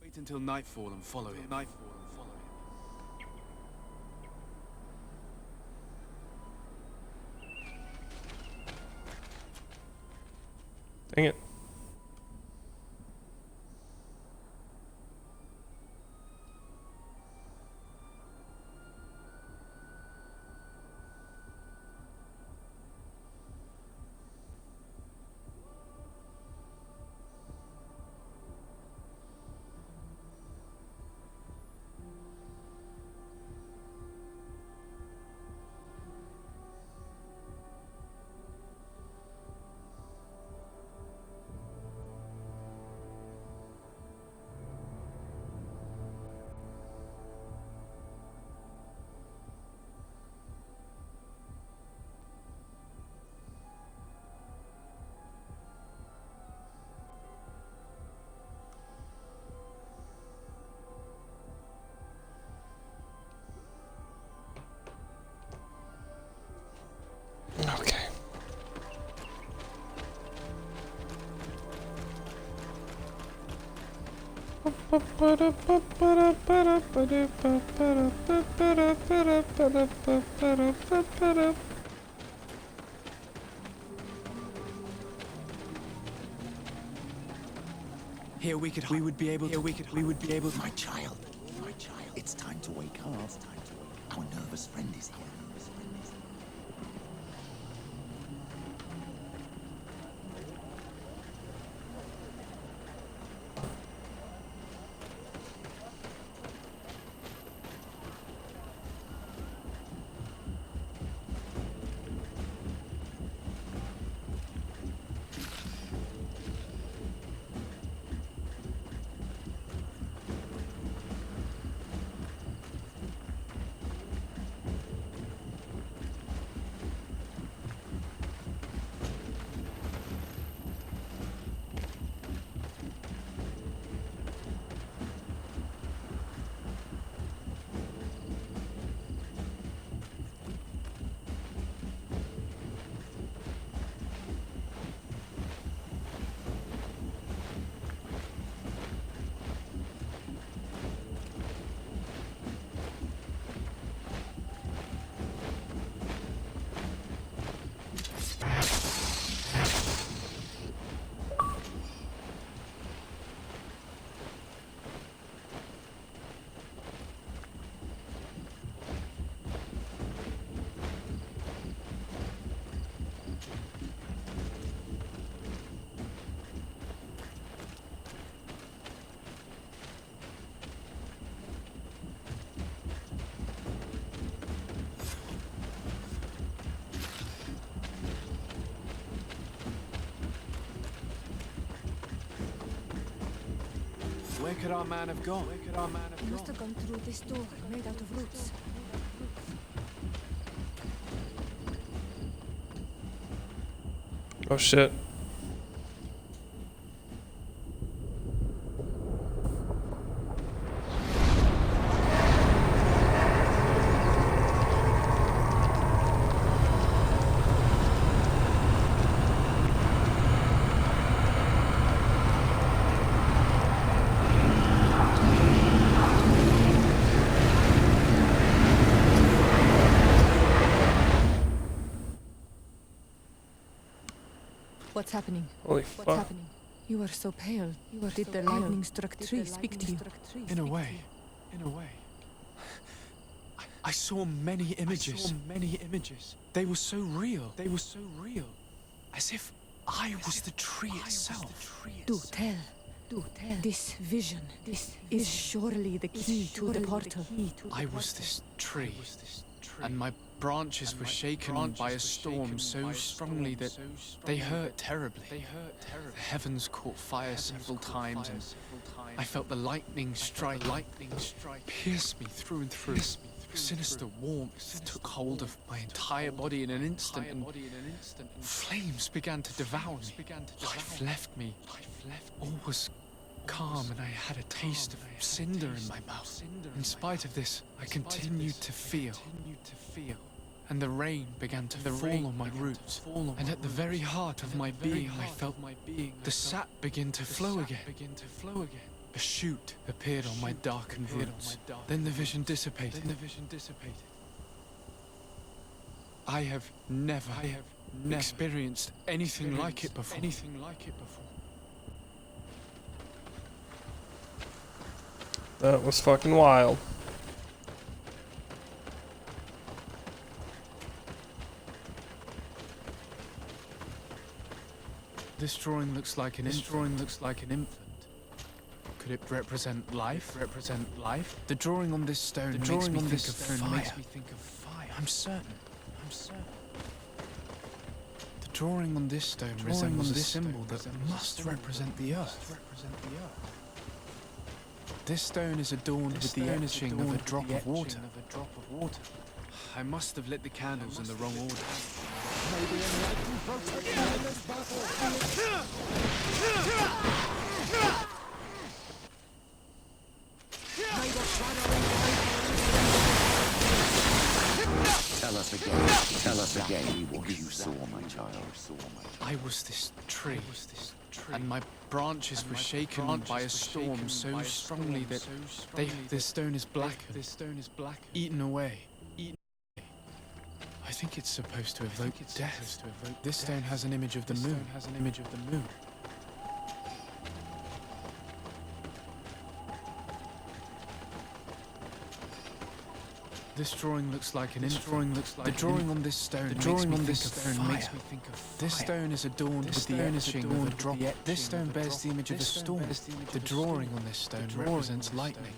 Wait until nightfall and follow him. Dang it. Okay. Here we would be able to. My child. It's time to wake up. Our nervous friend is here. Where could our man have gone? He must have gone through this door, made out of roots. Oh shit. What's happening? Holy What's fuck. happening? You are so pale. Did the lightning struck tree speak to you? In a way. I saw many images. They were so real. As if I was the tree itself. Do tell. This vision is surely the key to the portal. I was this tree, and my branches were shaken by a storm so strongly that they hurt terribly. The heavens caught fire several times, and I felt the lightning strike pierce me through and through. Sinister warmth took hold of my entire body in an instant, and flames began to devour me. Life left me. All was calm, and I had a taste of cinder in my mouth. In spite of this, I continued to feel. And the rain began to fall on my roots. And at the very heart of my being, I felt the sap begin to flow again. A shoot appeared on my darkened roots. Then the vision dissipated. I have never experienced anything like it before. That was fucking wild. This drawing looks like an infant. Could it represent life? The drawing on this stone makes me think of fire. I'm certain. The drawing on this stone resembles a symbol that must represent the earth. This stone is adorned with the etching of a drop of water. I must have lit the candles in the wrong order. Tell us again what you saw, my child. I was this tree, and my branches were shaken by a storm so strongly that this stone is blackened, eaten away. I think it's supposed to evoke death. This stone has an image of the moon. This drawing looks like an infant. The drawing on this stone makes me think of fire. This stone is adorned with the etching of a drop. This stone bears the image of a storm. The drawing on this stone represents lightning.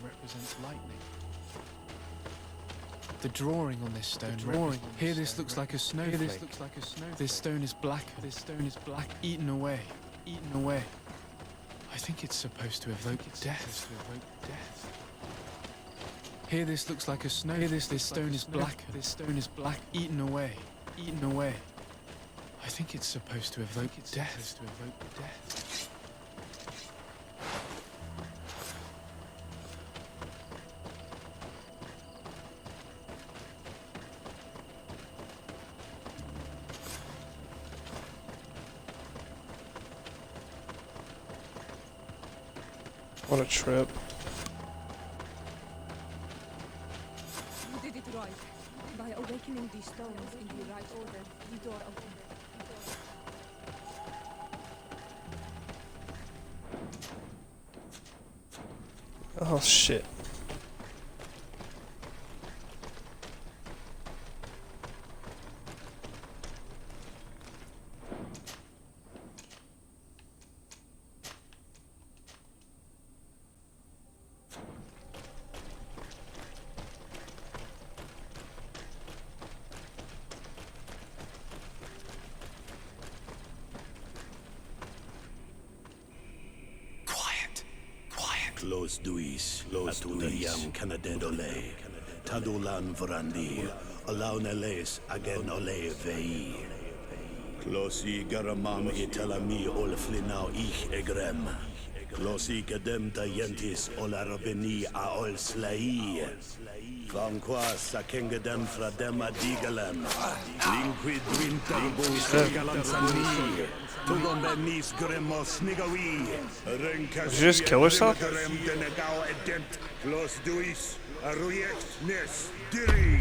The drawing on this stone. Here, this looks like a snowflake. This stone is black. Eaten away. I think it's supposed to evoke death. Here, this looks like a snow. This stone is black. Eaten away. I think it's supposed to evoke death. What a trip. You did it right. By awakening these stones in the right order, the door opened. Oh shit. Close Los Duis, Atudayam Canadedole, Tadulan Vrandi, Alauneles Agen Ole Vei. Closi Garamam Italami Olflinau Ich Egrem. Closi Gedem Dayentis Olarabeni Aol Slai. Vanqua Sakengedem Fradema Digalem. Linquid Winterbo Galanzani. Tugombenis Gremos Nigawi. Did you just kill herself? Los Duis Aruyet Nes Diri.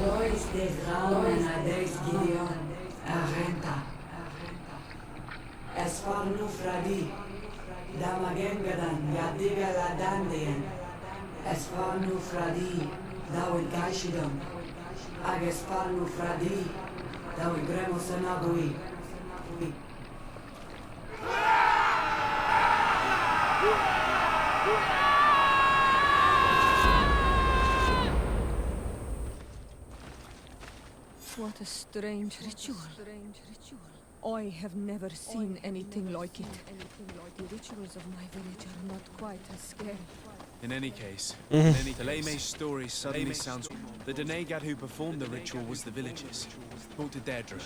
Lois des Rauen Ades Gideon, Arenta. Esfarnu Fradi, Damagengadan, Yadiga Ladandian. Esfarnu Fradi, Dawid Gaishidon. Agesfarnu Fradi, Dawid Gremosanagui. What a strange ritual. I have never seen anything like it. The rituals of my village are not quite as scary. In any case, Theleme's story suddenly sounds... The Denegad who performed the ritual was the villagers. Talk to Deirdre.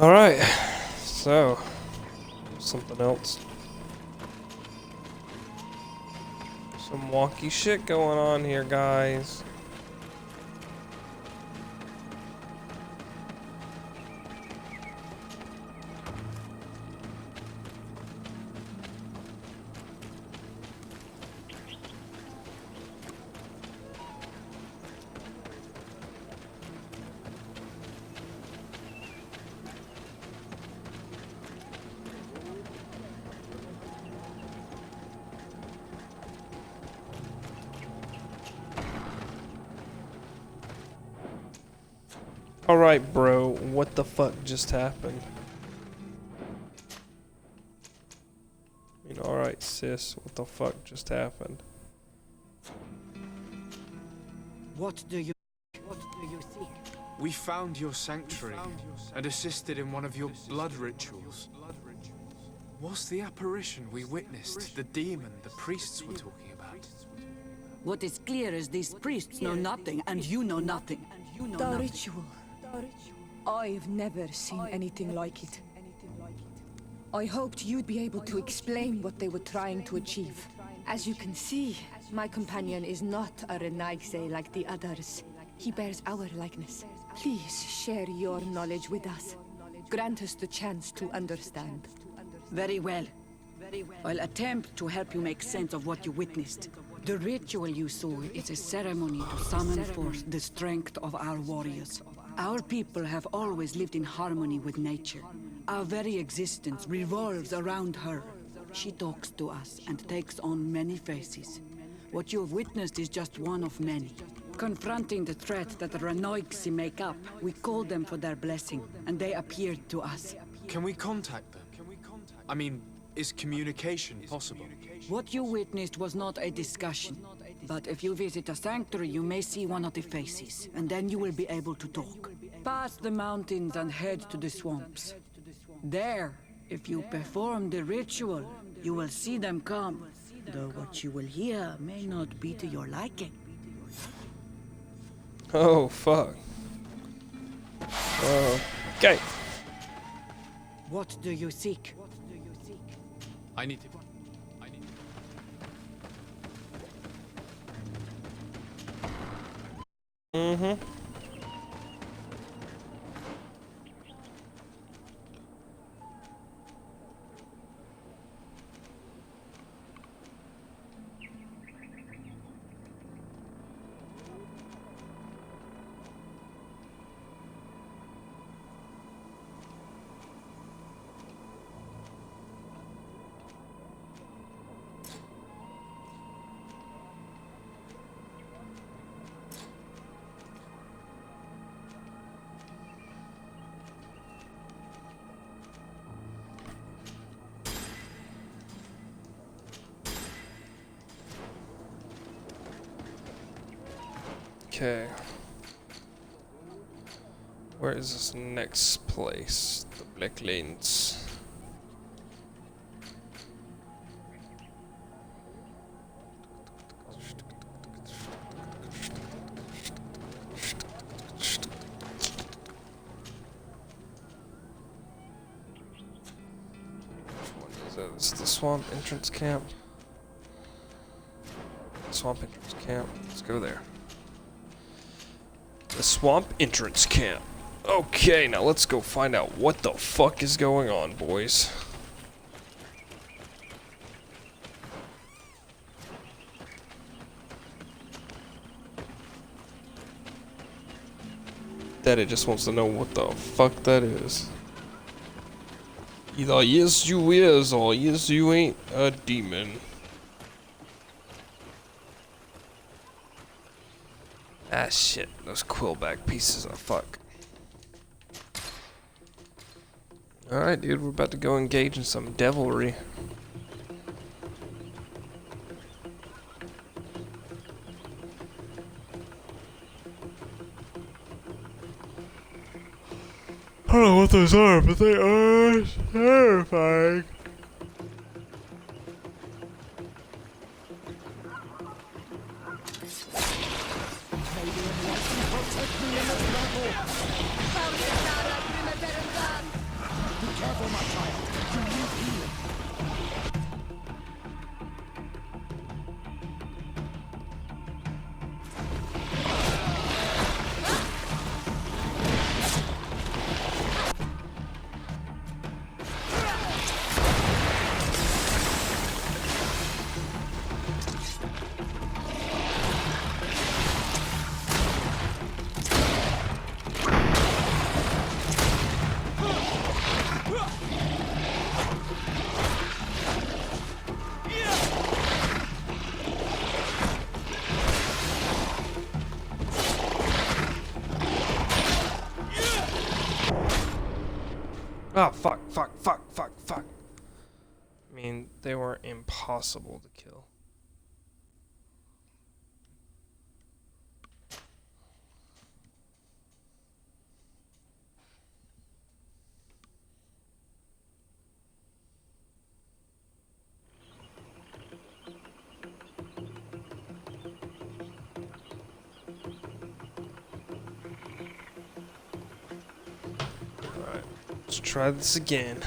Alright, so something else. Some wonky shit going on here, guys. Alright, bro, what the fuck just happened? I mean, alright, sis, what the fuck just happened? What do you seek? We found your sanctuary and assisted in one of your blood rituals. Was the apparition we witnessed the demon the priests were talking about? What is clear is these priests know nothing, and you know nothing. The ritual. I've never seen anything like it. I hoped you'd be able to explain what they were trying to achieve. As you can see, my companion is not a Renaigse like the others. He bears our likeness. Please share your knowledge with us. Grant us the chance to understand. Very well. I'll attempt to help you make sense of what you witnessed. The ritual you saw is a ceremony to summon forth the strength of our warriors. Our people have always lived in harmony with nature. Our very existence revolves around her. She talks to us and takes on many faces. What you have witnessed is just one of many. Confronting the threat that the Renoigsi make up, we called them for their blessing, and they appeared to us. Can we contact them? I mean, is communication possible? What you witnessed was not a discussion. But if you visit a sanctuary, you may see one of the faces, and then you will be able to talk. Pass the mountains and head to the swamps. There, if you perform the ritual, you will see them come. Though what you will hear may not be to your liking. Oh, fuck. Okay. What do you seek? I need to... Mm-hmm. Okay. Where is this next place? The Black Lanes. It's the swamp entrance camp. Swamp entrance camp. Let's go there. The swamp entrance camp. Okay, now let's go find out what the fuck is going on, boys. Daddy just wants to know what the fuck that is. Either yes you is or yes you ain't a demon. Ah shit, those quillback pieces of fuck. Alright dude, we're about to go engage in some devilry. I don't know what those are, but they are terrifying. Oh, fuck. I mean, they were impossible to kill. Alright, let's try this again.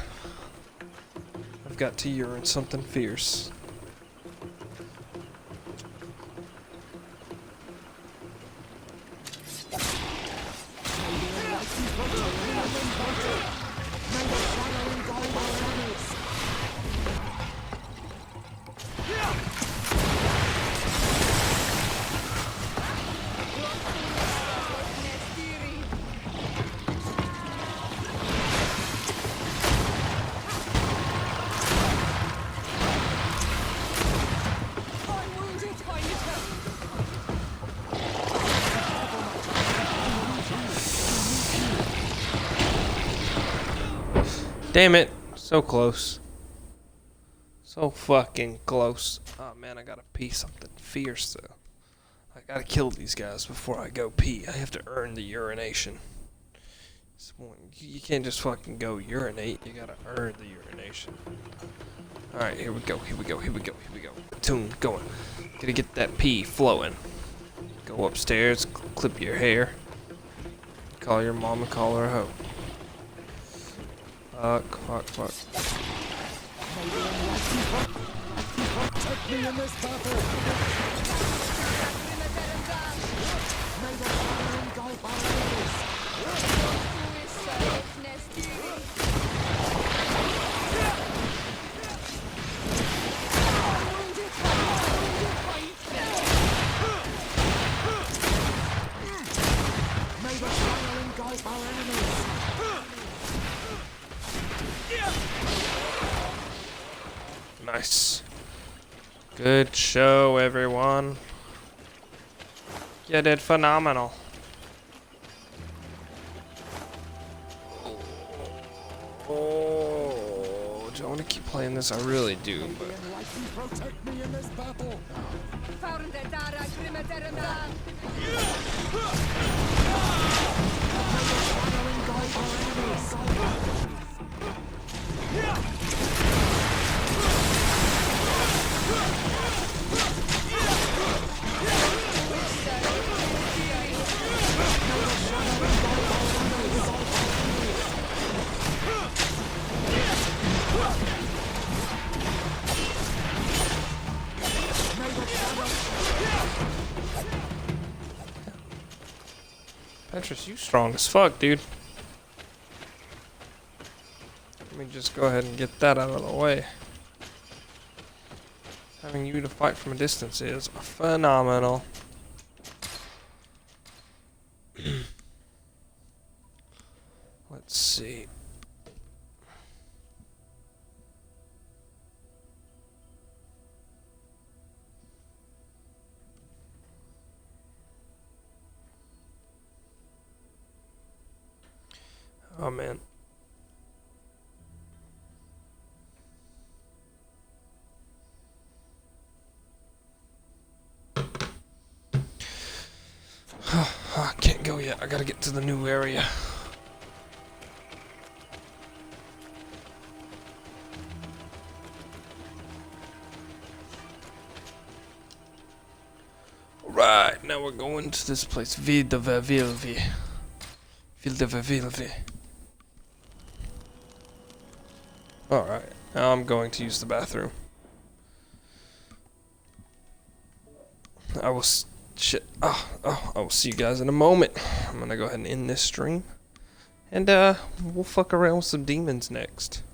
I've got to urine something fierce. Damn it. So close. So fucking close. Oh man, I gotta pee something fierce though. I gotta kill these guys before I go pee. I have to earn the urination. You can't just fucking go urinate. You gotta earn the urination. Alright, here we go. Tune going. Gotta get that pee flowing. Go upstairs, clip your hair. Call your mom and call her a hoe. Fuck. Nice. Good show, everyone. You did phenomenal. Oh, don't want to keep playing this, I really do, but... Protect me in this battle. Petrus, you strong as fuck, dude. Let me just go ahead and get that out of the way. Having you to fight from a distance is phenomenal. Let's see. Oh man. I can't go yet. I gotta get to the new area. Alright, now we're going to this place. Ville de Vervilvi. Ville de Vervilvi. Alright, now I'm going to use the bathroom. I will I will see you guys in a moment. I'm gonna go ahead and end this stream. And we'll fuck around with some demons next.